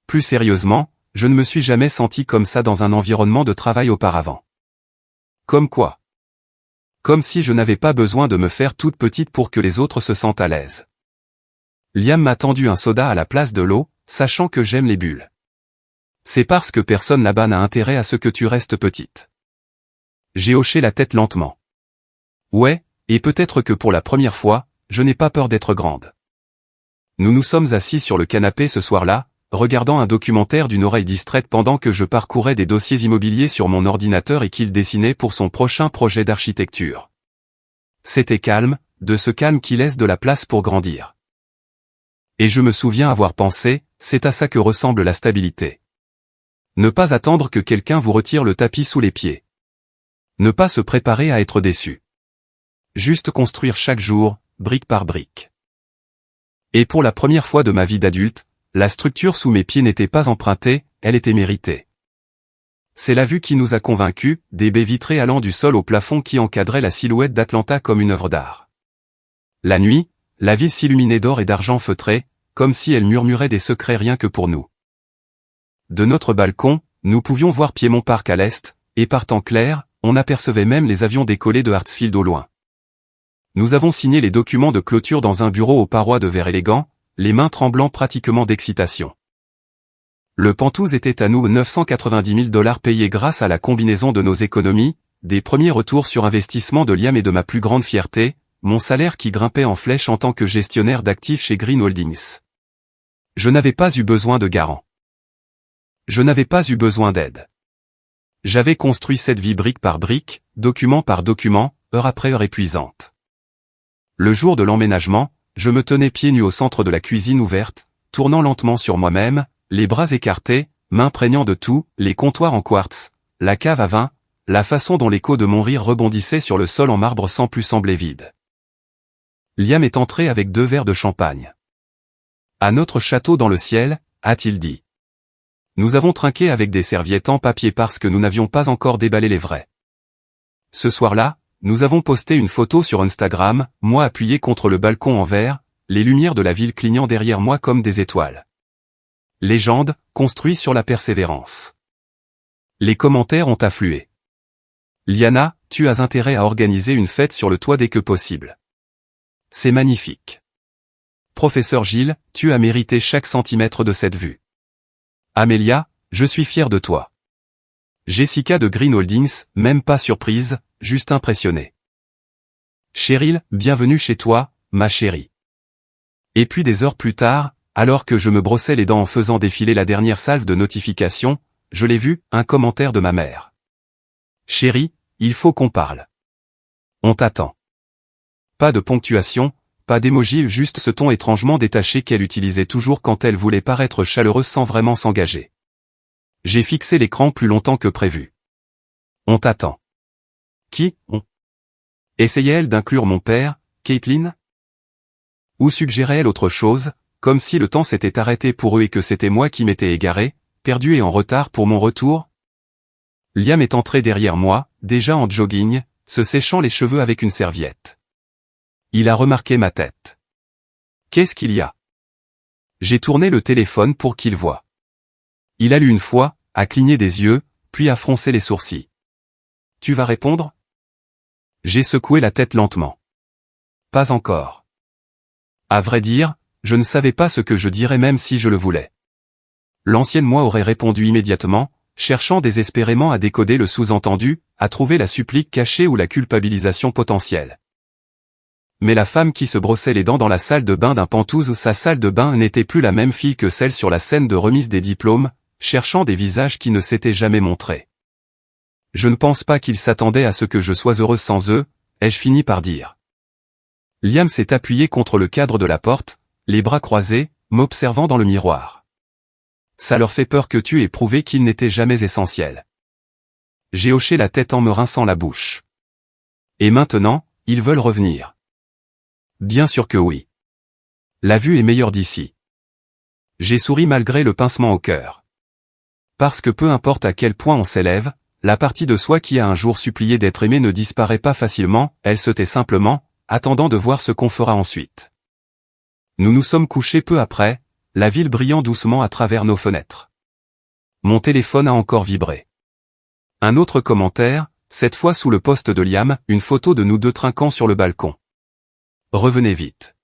Plus sérieusement, je ne me suis jamais senti comme ça dans un environnement de travail auparavant. Comme quoi? Comme si je n'avais pas besoin de me faire toute petite pour que les autres se sentent à l'aise. Liam m'a tendu un soda à la place de l'eau, sachant que j'aime les bulles. C'est parce que personne là-bas n'a intérêt à ce que tu restes petite. J'ai hoché la tête lentement. Ouais, et peut-être que pour la première fois, je n'ai pas peur d'être grande. Nous nous sommes assis sur le canapé ce soir-là, regardant un documentaire d'une oreille distraite pendant que je parcourais des dossiers immobiliers sur mon ordinateur et qu'il dessinait pour son prochain projet d'architecture. C'était calme, de ce calme qui laisse de la place pour grandir. Et je me souviens avoir pensé, c'est à ça que ressemble la stabilité. Ne pas attendre que quelqu'un vous retire le tapis sous les pieds. Ne pas se préparer à être déçu. Juste construire chaque jour, brique par brique. Et pour la première fois de ma vie d'adulte, la structure sous mes pieds n'était pas empruntée, elle était méritée. C'est la vue qui nous a convaincus, des baies vitrées allant du sol au plafond qui encadraient la silhouette d'Atlanta comme une œuvre d'art. La nuit, la ville s'illuminait d'or et d'argent feutré, comme si elle murmurait des secrets rien que pour nous. De notre balcon, nous pouvions voir Piedmont Park à l'est, et par temps clair, on apercevait même les avions décoller de Hartsfield au loin. Nous avons signé les documents de clôture dans un bureau aux parois de verre élégant, les mains tremblant pratiquement d'excitation. Le Pantouse était à nous 990 000 $ payés grâce à la combinaison de nos économies, des premiers retours sur investissement de Liam et de ma plus grande fierté, mon salaire qui grimpait en flèche en tant que gestionnaire d'actifs chez Green Holdings. Je n'avais pas eu besoin de garant. Je n'avais pas eu besoin d'aide. J'avais construit cette vie brique par brique, document par document, heure après heure épuisante. Le jour de l'emménagement, je me tenais pieds nus au centre de la cuisine ouverte, tournant lentement sur moi-même, les bras écartés, m'imprégnant de tout, les comptoirs en quartz, la cave à vin, la façon dont l'écho de mon rire rebondissait sur le sol en marbre sans plus sembler vide. Liam est entré avec 2 verres de champagne. À notre château dans le ciel, a-t-il dit. Nous avons trinqué avec des serviettes en papier parce que nous n'avions pas encore déballé les vrais. Ce soir-là, nous avons posté une photo sur Instagram, moi appuyé contre le balcon en verre, les lumières de la ville clignant derrière moi comme des étoiles. Légende, construit sur la persévérance. Les commentaires ont afflué. Liana, tu as intérêt à organiser une fête sur le toit dès que possible. C'est magnifique. Professeur Gilles, tu as mérité chaque centimètre de cette vue. Amélia, je suis fier de toi. Jessica de Green Holdings, même pas surprise, juste impressionnée. Cheryl, bienvenue chez toi, ma chérie. Et puis des heures plus tard, alors que je me brossais les dents en faisant défiler la dernière salve de notifications, je l'ai vu, un commentaire de ma mère. Chérie, il faut qu'on parle. On t'attend. Pas de ponctuation, pas d'émoji, juste ce ton étrangement détaché qu'elle utilisait toujours quand elle voulait paraître chaleureuse sans vraiment s'engager. J'ai fixé l'écran plus longtemps que prévu. On t'attend. Qui, on? Essayait-elle d'inclure mon père, Caitlin? Ou suggérait-elle autre chose, comme si le temps s'était arrêté pour eux et que c'était moi qui m'étais égaré, perdu et en retard pour mon retour? Liam est entré derrière moi, déjà en jogging, se séchant les cheveux avec une serviette. Il a remarqué ma tête. Qu'est-ce qu'il y a? J'ai tourné le téléphone pour qu'il voie. Il a lu une fois, a cligné des yeux, puis a froncé les sourcils. Tu vas répondre? J'ai secoué la tête lentement. Pas encore. À vrai dire, je ne savais pas ce que je dirais même si je le voulais. L'ancienne moi aurait répondu immédiatement, cherchant désespérément à décoder le sous-entendu, à trouver la supplique cachée ou la culpabilisation potentielle. Mais la femme qui se brossait les dents dans la salle de bain d'un Pantouse, sa salle de bain n'était plus la même fille que celle sur la scène de remise des diplômes, cherchant des visages qui ne s'étaient jamais montrés. Je ne pense pas qu'ils s'attendaient à ce que je sois heureuse sans eux, ai-je fini par dire. Liam s'est appuyé contre le cadre de la porte, les bras croisés, m'observant dans le miroir. Ça leur fait peur que tu aies prouvé qu'ils n'étaient jamais essentiels. J'ai hoché la tête en me rinçant la bouche. Et maintenant, ils veulent revenir. Bien sûr que oui. La vue est meilleure d'ici. J'ai souri malgré le pincement au cœur. Parce que peu importe à quel point on s'élève, la partie de soi qui a un jour supplié d'être aimée ne disparaît pas facilement, elle se tait simplement, attendant de voir ce qu'on fera ensuite. Nous nous sommes couchés peu après, la ville brillant doucement à travers nos fenêtres. Mon téléphone a encore vibré. Un autre commentaire, cette fois sous le post de Liam, une photo de nous deux trinquant sur le balcon. Revenez vite.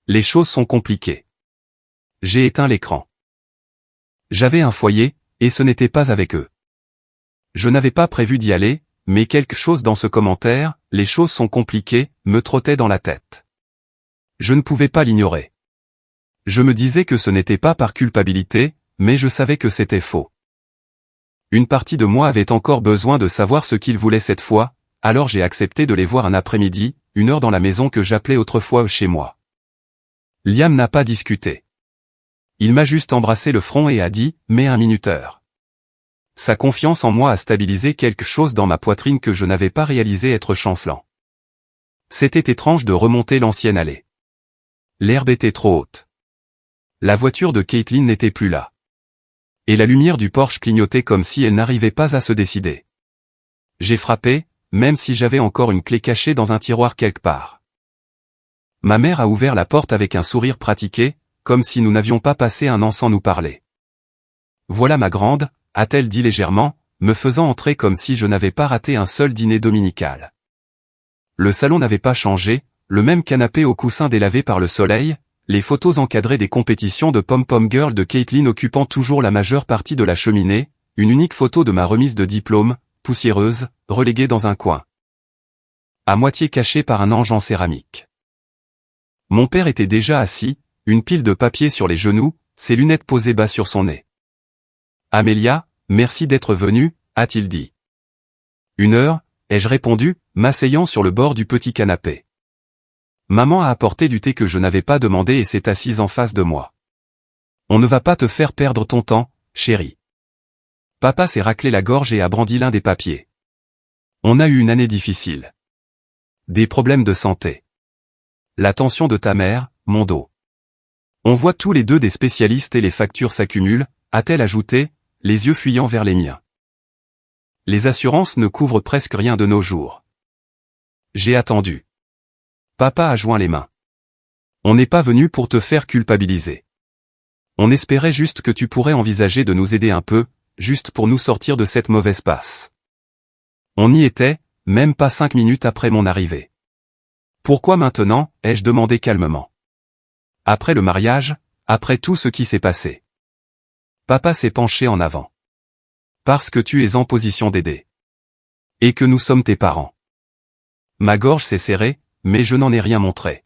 Les choses sont compliquées. J'ai éteint l'écran. J'avais un foyer, et ce n'était pas avec eux. Je n'avais pas prévu d'y aller, mais quelque chose dans ce commentaire, les choses sont compliquées, me trottait dans la tête. Je ne pouvais pas l'ignorer. Je me disais que ce n'était pas par culpabilité, mais je savais que c'était faux. Une partie de moi avait encore besoin de savoir ce qu'ils voulaient cette fois, alors j'ai accepté de les voir un après-midi, 1 heure dans la maison que j'appelais autrefois chez moi. Liam n'a pas discuté. Il m'a juste embrassé le front et a dit « mais un minuteur ». Sa confiance en moi a stabilisé quelque chose dans ma poitrine que je n'avais pas réalisé être chancelant. C'était étrange de remonter l'ancienne allée. L'herbe était trop haute. La voiture de Caitlin n'était plus là. Et la lumière du Porsche clignotait comme si elle n'arrivait pas à se décider. J'ai frappé, même si j'avais encore une clé cachée dans un tiroir quelque part. Ma mère a ouvert la porte avec un sourire pratiqué, comme si nous n'avions pas passé un an sans nous parler. « Voilà ma grande », a-t-elle dit légèrement, me faisant entrer comme si je n'avais pas raté un seul dîner dominical. Le salon n'avait pas changé, le même canapé au coussin délavé par le soleil, les photos encadrées des compétitions de Pom-Pom Girl de Caitlin occupant toujours la majeure partie de la cheminée, une unique photo de ma remise de diplôme, poussiéreuse, reléguée dans un coin. À moitié cachée par un ange en céramique. Mon père était déjà assis, une pile de papier sur les genoux, ses lunettes posées bas sur son nez. « Amélia, merci d'être venue », a-t-il dit. « 1 heure », ai-je répondu, m'asseyant sur le bord du petit canapé. Maman a apporté du thé que je n'avais pas demandé et s'est assise en face de moi. « On ne va pas te faire perdre ton temps, chérie. » Papa s'est raclé la gorge et a brandi l'un des papiers. « On a eu une année difficile. Des problèmes de santé. La tension de ta mère, mon dos. On voit tous les deux des spécialistes et les factures s'accumulent, a-t-elle ajouté, les yeux fuyant vers les miens. Les assurances ne couvrent presque rien de nos jours. J'ai attendu. Papa a joint les mains. On n'est pas venu pour te faire culpabiliser. On espérait juste que tu pourrais envisager de nous aider un peu, juste pour nous sortir de cette mauvaise passe. On y était, même pas 5 minutes après mon arrivée. Pourquoi maintenant, ai-je demandé calmement. Après le mariage, après tout ce qui s'est passé. Papa s'est penché en avant. Parce que tu es en position d'aider. Et que nous sommes tes parents. Ma gorge s'est serrée, mais je n'en ai rien montré.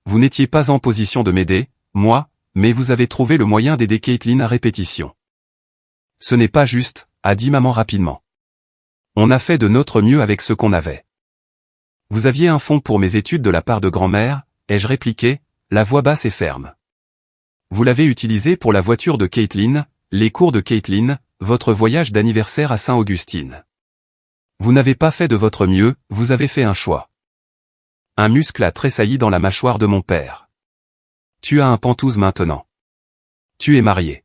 Vous n'étiez pas en position de m'aider, moi, mais vous avez trouvé le moyen d'aider Caitlin à répétition. Ce n'est pas juste, a dit maman rapidement. On a fait de notre mieux avec ce qu'on avait. Vous aviez un fonds pour mes études de la part de grand-mère, ai-je répliqué, la voix basse et ferme. Vous l'avez utilisé pour la voiture de Caitlin, les cours de Caitlin, votre voyage d'anniversaire à Saint-Augustine. Vous n'avez pas fait de votre mieux, vous avez fait un choix. Un muscle a tressailli dans la mâchoire de mon père. Tu as un pantouse maintenant. Tu es marié.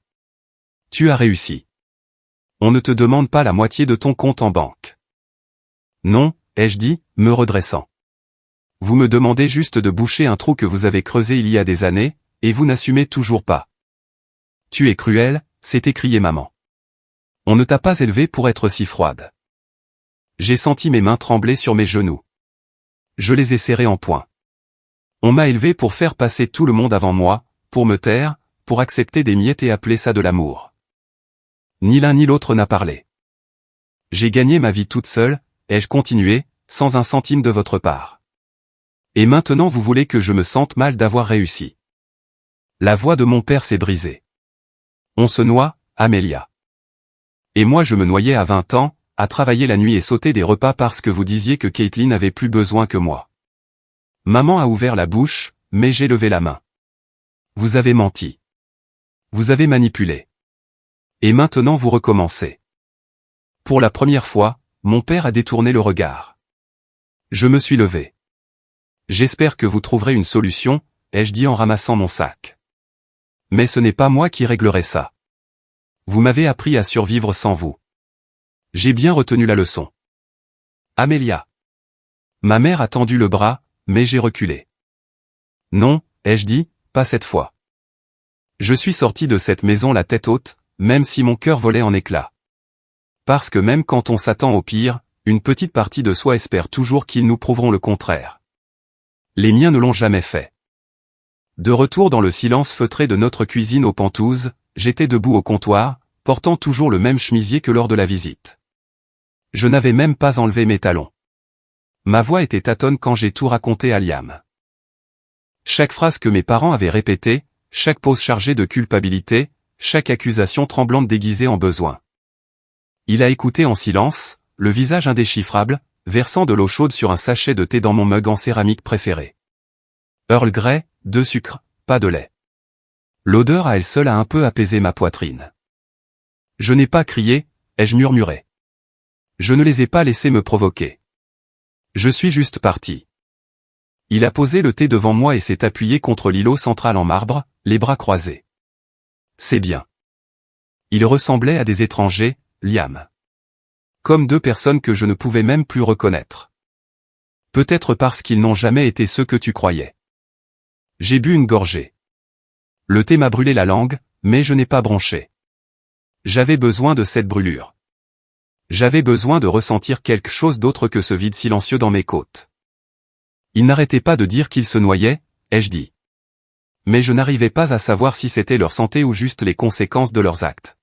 Tu as réussi. On ne te demande pas la moitié de ton compte en banque. Non, ai-je dit, me redressant. Vous me demandez juste de boucher un trou que vous avez creusé il y a des années, et vous n'assumez toujours pas. Tu es cruelle, s'est écriée maman. On ne t'a pas élevée pour être si froide. J'ai senti mes mains trembler sur mes genoux. Je les ai serrées en poing. On m'a élevé pour faire passer tout le monde avant moi, pour me taire, pour accepter des miettes et appeler ça de l'amour. Ni l'un ni l'autre n'a parlé. J'ai gagné ma vie toute seule, ai-je continué, sans un centime de votre part. Et maintenant vous voulez que je me sente mal d'avoir réussi. La voix de mon père s'est brisée. On se noie, Amélia. Et moi je me noyais à 20 ans, à travailler la nuit et sauter des repas parce que vous disiez que Caitlin avait plus besoin que moi. Maman a ouvert la bouche, mais j'ai levé la main. Vous avez menti. Vous avez manipulé. Et maintenant vous recommencez. Pour la première fois, mon père a détourné le regard. Je me suis levé. J'espère que vous trouverez une solution, ai-je dit en ramassant mon sac. Mais ce n'est pas moi qui réglerai ça. Vous m'avez appris à survivre sans vous. J'ai bien retenu la leçon. Amélia. Ma mère a tendu le bras, mais j'ai reculé. Non, ai-je dit, pas cette fois. Je suis sorti de cette maison la tête haute, même si mon cœur volait en éclats. Parce que même quand on s'attend au pire, une petite partie de soi espère toujours qu'ils nous prouveront le contraire. Les miens ne l'ont jamais fait. De retour dans le silence feutré de notre cuisine aux Pantouzes, j'étais debout au comptoir, portant toujours le même chemisier que lors de la visite. Je n'avais même pas enlevé mes talons. Ma voix était tâtonne quand j'ai tout raconté à Liam. Chaque phrase que mes parents avaient répétée, chaque pause chargée de culpabilité, chaque accusation tremblante déguisée en besoin. Il a écouté en silence, le visage indéchiffrable, versant de l'eau chaude sur un sachet de thé dans mon mug en céramique préféré. Earl Grey, 2 sucres, pas de lait. L'odeur à elle seule a un peu apaisé ma poitrine. Je n'ai pas crié, ai-je murmuré. Je ne les ai pas laissés me provoquer. Je suis juste parti. Il a posé le thé devant moi et s'est appuyé contre l'îlot central en marbre, les bras croisés. C'est bien. Il ressemblait à des étrangers, Liam. Comme deux personnes que je ne pouvais même plus reconnaître. Peut-être parce qu'ils n'ont jamais été ceux que tu croyais. J'ai bu une gorgée. Le thé m'a brûlé la langue, mais je n'ai pas bronché. J'avais besoin de cette brûlure. J'avais besoin de ressentir quelque chose d'autre que ce vide silencieux dans mes côtes. Ils n'arrêtaient pas de dire qu'ils se noyaient, ai-je dit. Mais je n'arrivais pas à savoir si c'était leur santé ou juste les conséquences de leurs actes.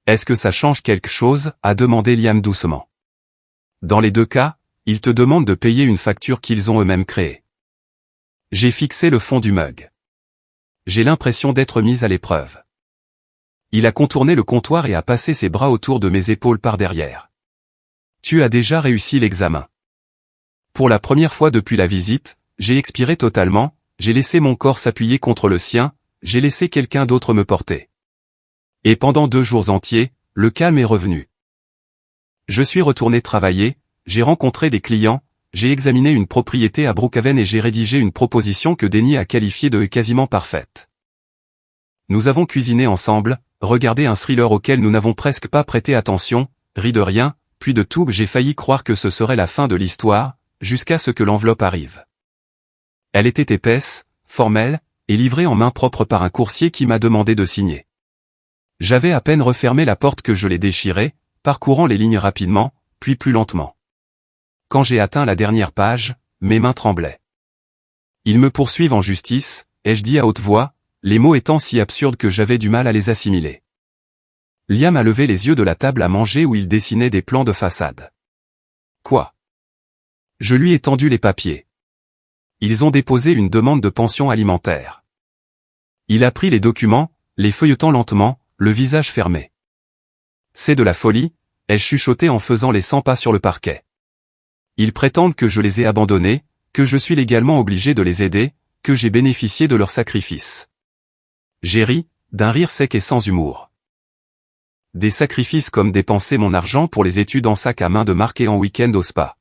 Est-ce que ça change quelque chose, a demandé Liam doucement. Dans les deux cas, ils te demandent de payer une facture qu'ils ont eux-mêmes créée. J'ai fixé le fond du mug. J'ai l'impression d'être mise à l'épreuve. Il a contourné le comptoir et a passé ses bras autour de mes épaules par derrière. Tu as déjà réussi l'examen. Pour la première fois depuis la visite, j'ai expiré totalement, j'ai laissé mon corps s'appuyer contre le sien, j'ai laissé quelqu'un d'autre me porter. Et pendant 2 jours entiers, le calme est revenu. Je suis retourné travailler, j'ai rencontré des clients, j'ai examiné une propriété à Brookhaven et j'ai rédigé une proposition que Denny a qualifiée de quasiment parfaite. Nous avons cuisiné ensemble, regardé un thriller auquel nous n'avons presque pas prêté attention, ri de rien, puis de tout. J'ai failli croire que ce serait la fin de l'histoire, jusqu'à ce que l'enveloppe arrive. Elle était épaisse, formelle, et livrée en main propre par un coursier qui m'a demandé de signer. J'avais à peine refermé la porte que je l'ai déchirée, parcourant les lignes rapidement, puis plus lentement. Quand j'ai atteint la dernière page, mes mains tremblaient. Ils me poursuivent en justice, ai-je dit à haute voix, les mots étant si absurdes que j'avais du mal à les assimiler. Liam a levé les yeux de la table à manger où il dessinait des plans de façade. Quoi? Je lui ai tendu les papiers. Ils ont déposé une demande de pension alimentaire. Il a pris les documents, les feuilletant lentement, le visage fermé. C'est de la folie, ai-je chuchoté en faisant les 100 pas sur le parquet. Ils prétendent que je les ai abandonnés, que je suis légalement obligé de les aider, que j'ai bénéficié de leur sacrifice. J'ai ri, d'un rire sec et sans humour. Des sacrifices comme dépenser mon argent pour les études en sac à main de Marc et en week-end au spa.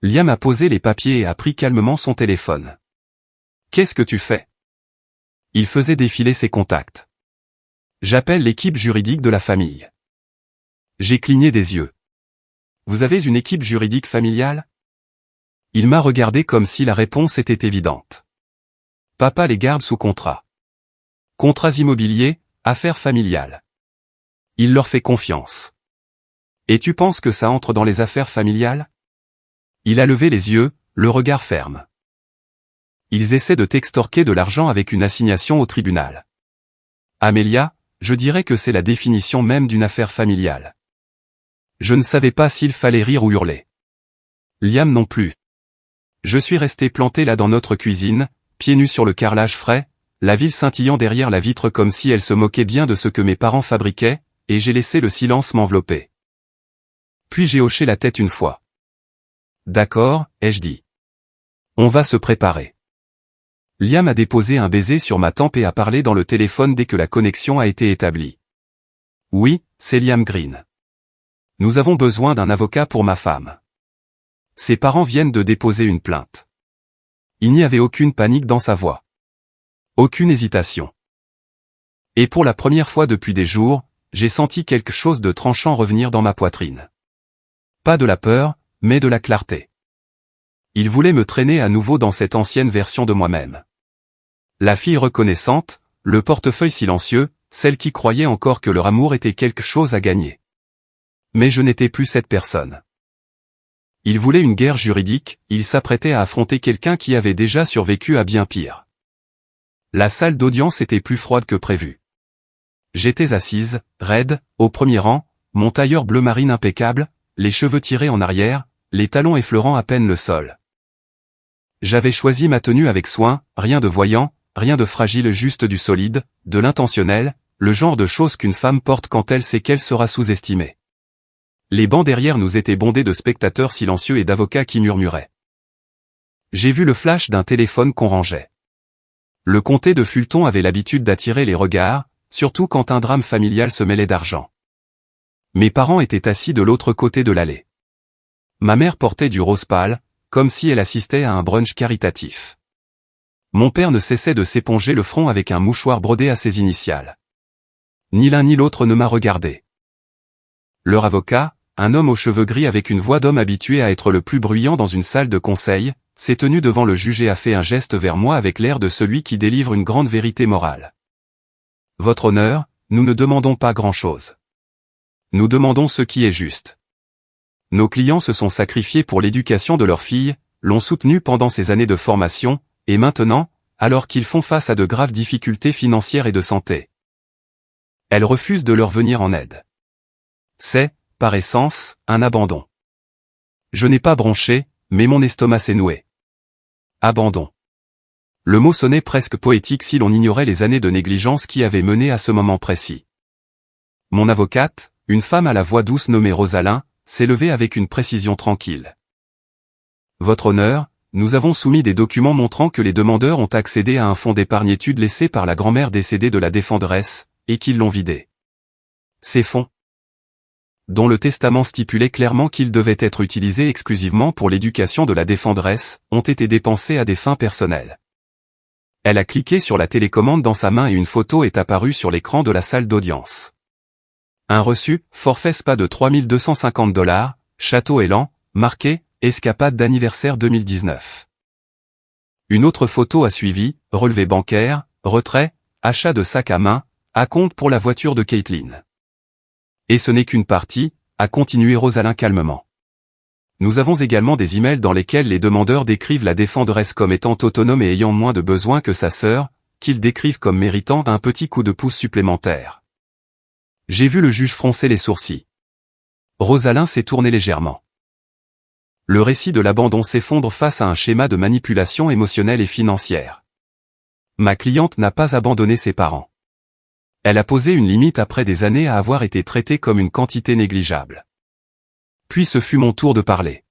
Liam a posé les papiers et a pris calmement son téléphone. Qu'est-ce que tu fais? Il faisait défiler ses contacts. J'appelle l'équipe juridique de la famille. J'ai cligné des yeux. Vous avez une équipe juridique familiale? Il m'a regardé comme si la réponse était évidente. Papa les garde sous contrat. Contrats immobiliers, affaires familiales. Il leur fait confiance. Et tu penses que ça entre dans les affaires familiales? Il a levé les yeux, le regard ferme. Ils essaient de t'extorquer de l'argent avec une assignation au tribunal. Amélia, je dirais que c'est la définition même d'une affaire familiale. Je ne savais pas s'il fallait rire ou hurler. Liam non plus. Je suis resté planté là dans notre cuisine, pieds nus sur le carrelage frais, la ville scintillant derrière la vitre comme si elle se moquait bien de ce que mes parents fabriquaient, et j'ai laissé le silence m'envelopper. Puis j'ai hoché la tête une fois. D'accord, ai-je dit. On va se préparer. Liam a déposé un baiser sur ma tempe et a parlé dans le téléphone dès que la connexion a été établie. Oui, c'est Liam Green. Nous avons besoin d'un avocat pour ma femme. Ses parents viennent de déposer une plainte. Il n'y avait aucune panique dans sa voix. Aucune hésitation. Et pour la première fois depuis des jours, j'ai senti quelque chose de tranchant revenir dans ma poitrine. Pas de la peur, mais de la clarté. Il voulait me traîner à nouveau dans cette ancienne version de moi-même. La fille reconnaissante, le portefeuille silencieux, celle qui croyait encore que leur amour était quelque chose à gagner. Mais je n'étais plus cette personne. Il voulait une guerre juridique, il s'apprêtait à affronter quelqu'un qui avait déjà survécu à bien pire. La salle d'audience était plus froide que prévu. J'étais assise, raide, au premier rang, mon tailleur bleu marine impeccable, les cheveux tirés en arrière, les talons effleurant à peine le sol. J'avais choisi ma tenue avec soin, rien de voyant, rien de fragile, juste du solide, de l'intentionnel, le genre de choses qu'une femme porte quand elle sait qu'elle sera sous-estimée. Les bancs derrière nous étaient bondés de spectateurs silencieux et d'avocats qui murmuraient. J'ai vu le flash d'un téléphone qu'on rangeait. Le comté de Fulton avait l'habitude d'attirer les regards, surtout quand un drame familial se mêlait d'argent. Mes parents étaient assis de l'autre côté de l'allée. Ma mère portait du rose pâle, comme si elle assistait à un brunch caritatif. Mon père ne cessait de s'éponger le front avec un mouchoir brodé à ses initiales. Ni l'un ni l'autre ne m'a regardé. Leur avocat, un homme aux cheveux gris avec une voix d'homme habitué à être le plus bruyant dans une salle de conseil, s'est tenu devant le juge et a fait un geste vers moi avec l'air de celui qui délivre une grande vérité morale. Votre honneur, nous ne demandons pas grand-chose. Nous demandons ce qui est juste. Nos clients se sont sacrifiés pour l'éducation de leurs filles, l'ont soutenu pendant ces années de formation, et maintenant, alors qu'ils font face à de graves difficultés financières et de santé, elles refusent de leur venir en aide. C'est, par essence, un abandon. Je n'ai pas bronché, mais mon estomac s'est noué. Abandon. Le mot sonnait presque poétique si l'on ignorait les années de négligence qui avaient mené à ce moment précis. Mon avocate, une femme à la voix douce nommée Rosalind, s'est levée avec une précision tranquille. Votre honneur, nous avons soumis des documents montrant que les demandeurs ont accédé à un fonds d'épargne études laissé par la grand-mère décédée de la défenderesse, et qu'ils l'ont vidé. Ces fonds, dont le testament stipulait clairement qu'ils devaient être utilisés exclusivement pour l'éducation de la défenderesse, ont été dépensés à des fins personnelles. Elle a cliqué sur la télécommande dans sa main et une photo est apparue sur l'écran de la salle d'audience. Un reçu, forfait spa de $3250, Château Élan, marqué « Escapade d'anniversaire 2019 ». Une autre photo a suivi, relevé bancaire, retrait, achat de sac à main, acompte pour la voiture de Caitlin. Et ce n'est qu'une partie, a continué Rosalind calmement. Nous avons également des emails dans lesquels les demandeurs décrivent la défenderesse comme étant autonome et ayant moins de besoins que sa sœur, qu'ils décrivent comme méritant un petit coup de pouce supplémentaire. J'ai vu le juge froncer les sourcils. Rosalind s'est tournée légèrement. Le récit de l'abandon s'effondre face à un schéma de manipulation émotionnelle et financière. Ma cliente n'a pas abandonné ses parents. Elle a posé une limite après des années à avoir été traitée comme une quantité négligeable. Puis ce fut mon tour de parler.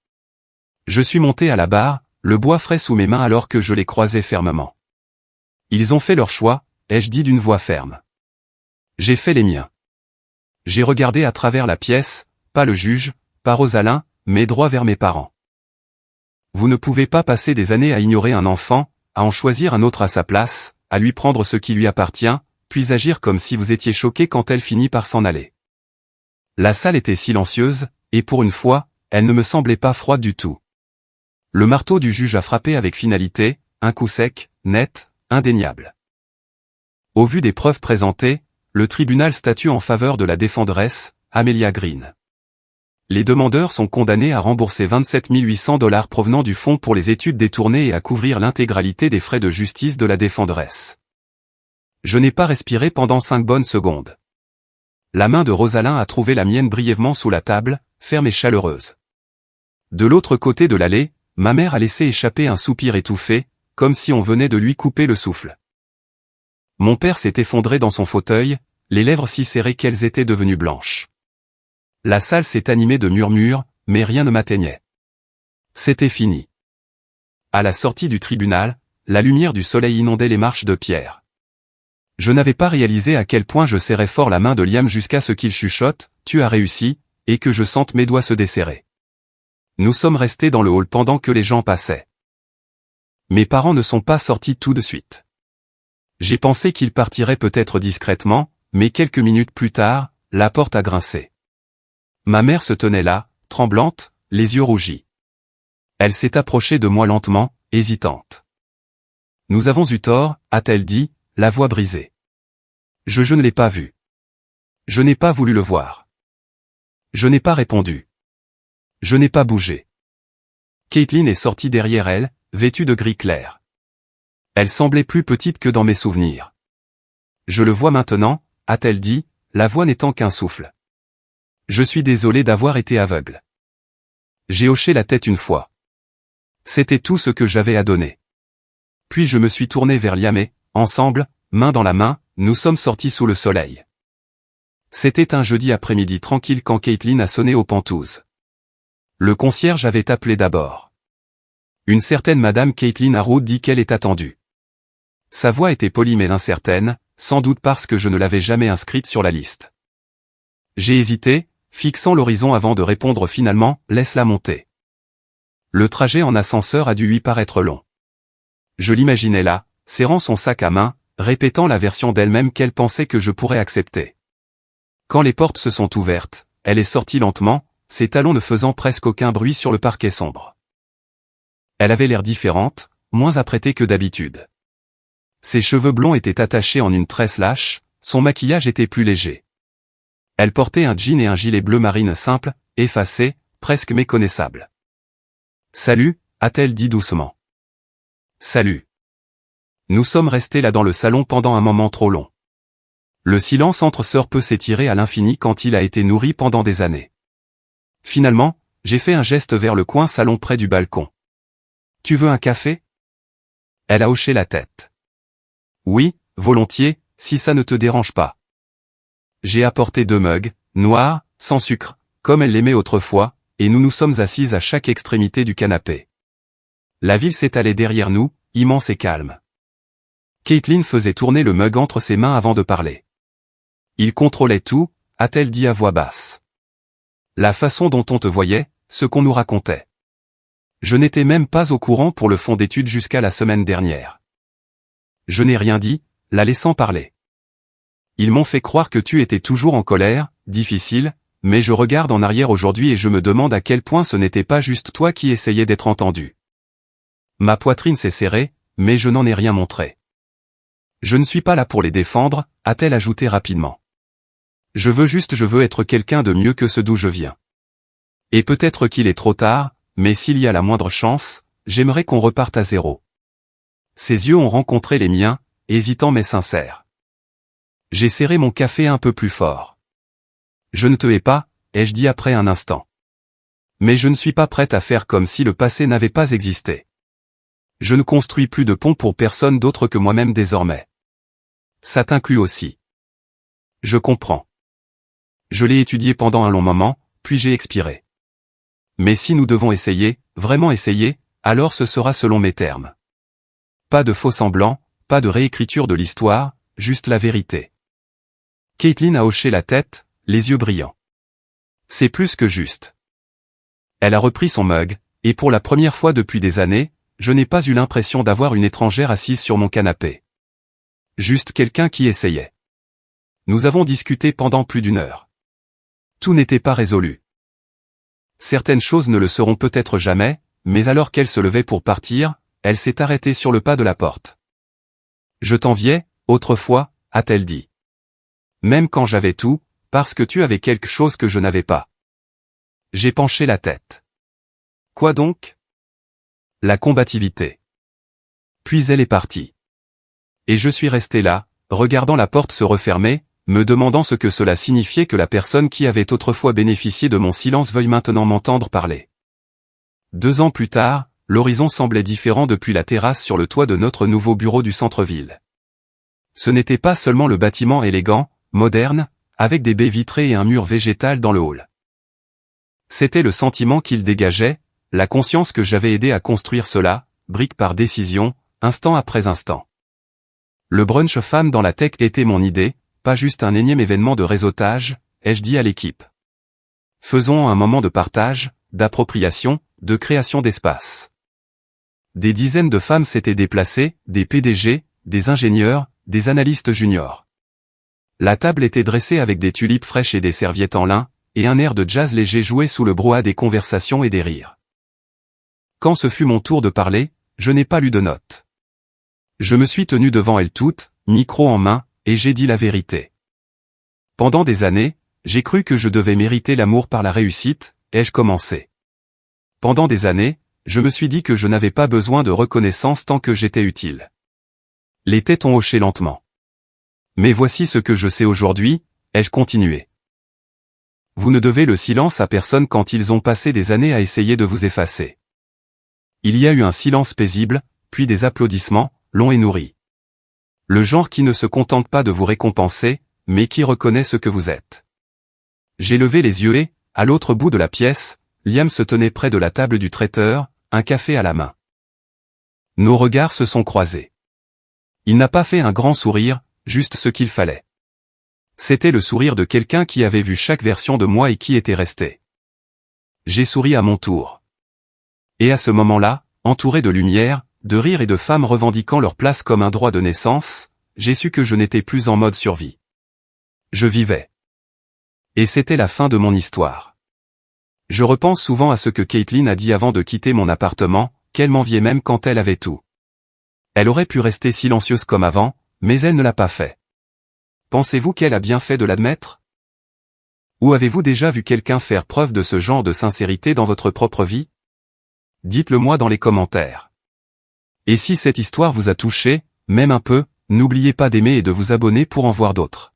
Je suis monté à la barre, le bois frais sous mes mains alors que je les croisais fermement. Ils ont fait leur choix, ai-je dit d'une voix ferme. J'ai fait les miens. J'ai regardé à travers la pièce, pas le juge, pas Rosalind, mais droit vers mes parents. Vous ne pouvez pas passer des années à ignorer un enfant, à en choisir un autre à sa place, à lui prendre ce qui lui appartient, puis agir comme si vous étiez choqué quand elle finit par s'en aller. La salle était silencieuse, et pour une fois, elle ne me semblait pas froide du tout. Le marteau du juge a frappé avec finalité, un coup sec, net, indéniable. Au vu des preuves présentées, le tribunal statue en faveur de la défenderesse, Amelia Green. Les demandeurs sont condamnés à rembourser $27 800 provenant du fonds pour les études détournées et à couvrir l'intégralité des frais de justice de la défenderesse. Je n'ai pas respiré pendant 5 bonnes secondes. La main de Rosalind a trouvé la mienne brièvement sous la table, ferme et chaleureuse. De l'autre côté de l'allée, ma mère a laissé échapper un soupir étouffé, comme si on venait de lui couper le souffle. Mon père s'est effondré dans son fauteuil, les lèvres si serrées qu'elles étaient devenues blanches. La salle s'est animée de murmures, mais rien ne m'atteignait. C'était fini. À la sortie du tribunal, la lumière du soleil inondait les marches de pierre. Je n'avais pas réalisé à quel point je serrais fort la main de Liam jusqu'à ce qu'il chuchote « Tu as réussi » et que je sente mes doigts se desserrer. Nous sommes restés dans le hall pendant que les gens passaient. Mes parents ne sont pas sortis tout de suite. J'ai pensé qu'ils partiraient peut-être discrètement, mais quelques minutes plus tard, la porte a grincé. Ma mère se tenait là, tremblante, les yeux rougis. Elle s'est approchée de moi lentement, hésitante. « Nous avons eu tort » a-t-elle dit, la voix brisée. Je ne l'ai pas vu. Je n'ai pas voulu le voir. Je n'ai pas répondu. Je n'ai pas bougé. Caitlin est sortie derrière elle, vêtue de gris clair. Elle semblait plus petite que dans mes souvenirs. Je le vois maintenant, a-t-elle dit, la voix n'étant qu'un souffle. Je suis désolé d'avoir été aveugle. J'ai hoché la tête une fois. C'était tout ce que j'avais à donner. Puis je me suis tourné vers Liam et, ensemble, main dans la main, nous sommes sortis sous le soleil. C'était un jeudi après-midi tranquille quand Caitlin a sonné aux pentouses. Le concierge avait appelé d'abord. Une certaine madame Caitlin Harwood dit qu'elle est attendue. Sa voix était polie mais incertaine, sans doute parce que je ne l'avais jamais inscrite sur la liste. J'ai hésité, fixant l'horizon avant de répondre finalement, laisse-la monter. Le trajet en ascenseur a dû lui paraître long. Je l'imaginais là, serrant son sac à main, répétant la version d'elle-même qu'elle pensait que je pourrais accepter. Quand les portes se sont ouvertes, elle est sortie lentement, ses talons ne faisant presque aucun bruit sur le parquet sombre. Elle avait l'air différente, moins apprêtée que d'habitude. Ses cheveux blonds étaient attachés en une tresse lâche, son maquillage était plus léger. Elle portait un jean et un gilet bleu marine simple, effacé, presque méconnaissable. « Salut », a-t-elle dit doucement. « Salut. » Nous sommes restés là dans le salon pendant un moment trop long. Le silence entre sœurs peut s'étirer à l'infini quand il a été nourri pendant des années. Finalement, j'ai fait un geste vers le coin salon près du balcon. « Tu veux un café ?» Elle a hoché la tête. « Oui, volontiers, si ça ne te dérange pas. » J'ai apporté 2 mugs, noirs, sans sucre, comme elle l'aimait autrefois, et nous nous sommes assises à chaque extrémité du canapé. La ville s'étalait derrière nous, immense et calme. Caitlin faisait tourner le mug entre ses mains avant de parler. Il contrôlait tout, a-t-elle dit à voix basse. La façon dont on te voyait, ce qu'on nous racontait. Je n'étais même pas au courant pour le fond d'études jusqu'à la semaine dernière. Je n'ai rien dit, la laissant parler. Ils m'ont fait croire que tu étais toujours en colère, difficile, mais je regarde en arrière aujourd'hui et je me demande à quel point ce n'était pas juste toi qui essayais d'être entendu. Ma poitrine s'est serrée, mais je n'en ai rien montré. Je ne suis pas là pour les défendre, a-t-elle ajouté rapidement. Je veux être quelqu'un de mieux que ce d'où je viens. Et peut-être qu'il est trop tard, mais s'il y a la moindre chance, j'aimerais qu'on reparte à zéro. Ses yeux ont rencontré les miens, hésitants mais sincères. J'ai serré mon café un peu plus fort. Je ne te hais pas, ai-je dit après un instant. Mais je ne suis pas prête à faire comme si le passé n'avait pas existé. Je ne construis plus de pont pour personne d'autre que moi-même désormais. Ça t'inclut aussi. Je comprends. Je l'ai étudié pendant un long moment, puis j'ai expiré. Mais si nous devons essayer, vraiment essayer, alors ce sera selon mes termes. Pas de faux semblants, pas de réécriture de l'histoire, juste la vérité. Caitlin a hoché la tête, les yeux brillants. C'est plus que juste. Elle a repris son mug, et pour la première fois depuis des années, je n'ai pas eu l'impression d'avoir une étrangère assise sur mon canapé. Juste quelqu'un qui essayait. Nous avons discuté pendant plus d'1 heure. Tout n'était pas résolu. Certaines choses ne le seront peut-être jamais, mais alors qu'elle se levait pour partir, elle s'est arrêtée sur le pas de la porte. Je t'enviais, autrefois, a-t-elle dit. Même quand j'avais tout, parce que tu avais quelque chose que je n'avais pas. J'ai penché la tête. Quoi donc? La combativité. Puis elle est partie. Et je suis resté là, regardant la porte se refermer, me demandant ce que cela signifiait que la personne qui avait autrefois bénéficié de mon silence veuille maintenant m'entendre parler. 2 ans plus tard, l'horizon semblait différent depuis la terrasse sur le toit de notre nouveau bureau du centre-ville. Ce n'était pas seulement le bâtiment élégant, moderne, avec des baies vitrées et un mur végétal dans le hall. C'était le sentiment qu'il dégageait, la conscience que j'avais aidé à construire cela, brique par décision, instant après instant. Le brunch femme dans la tech était mon idée, pas juste un énième événement de réseautage, ai-je dit à l'équipe. Faisons un moment de partage, d'appropriation, de création d'espace. Des dizaines de femmes s'étaient déplacées, des PDG, des ingénieurs, des analystes juniors. La table était dressée avec des tulipes fraîches et des serviettes en lin, et un air de jazz léger jouait sous le brouhaha des conversations et des rires. Quand ce fut mon tour de parler, je n'ai pas lu de notes. Je me suis tenu devant elles toutes, micro en main, et j'ai dit la vérité. Pendant des années, j'ai cru que je devais mériter l'amour par la réussite, ai-je commencé. Pendant des années, je me suis dit que je n'avais pas besoin de reconnaissance tant que j'étais utile. Les têtes ont hoché lentement. Mais voici ce que je sais aujourd'hui, ai-je continué. Vous ne devez le silence à personne quand ils ont passé des années à essayer de vous effacer. Il y a eu un silence paisible, puis des applaudissements, longs et nourris. Le genre qui ne se contente pas de vous récompenser, mais qui reconnaît ce que vous êtes. J'ai levé les yeux et, à l'autre bout de la pièce, Liam se tenait près de la table du traiteur, un café à la main. Nos regards se sont croisés. Il n'a pas fait un grand sourire, juste ce qu'il fallait. C'était le sourire de quelqu'un qui avait vu chaque version de moi et qui était resté. J'ai souri à mon tour. Et à ce moment-là, entouré de lumière, de rire et de femmes revendiquant leur place comme un droit de naissance, j'ai su que je n'étais plus en mode survie. Je vivais. Et c'était la fin de mon histoire. Je repense souvent à ce que Caitlin a dit avant de quitter mon appartement, qu'elle m'enviait même quand elle avait tout. Elle aurait pu rester silencieuse comme avant, mais elle ne l'a pas fait. Pensez-vous qu'elle a bien fait de l'admettre? Ou avez-vous déjà vu quelqu'un faire preuve de ce genre de sincérité dans votre propre vie? Dites-le moi dans les commentaires. Et si cette histoire vous a touché, même un peu, n'oubliez pas d'aimer et de vous abonner pour en voir d'autres.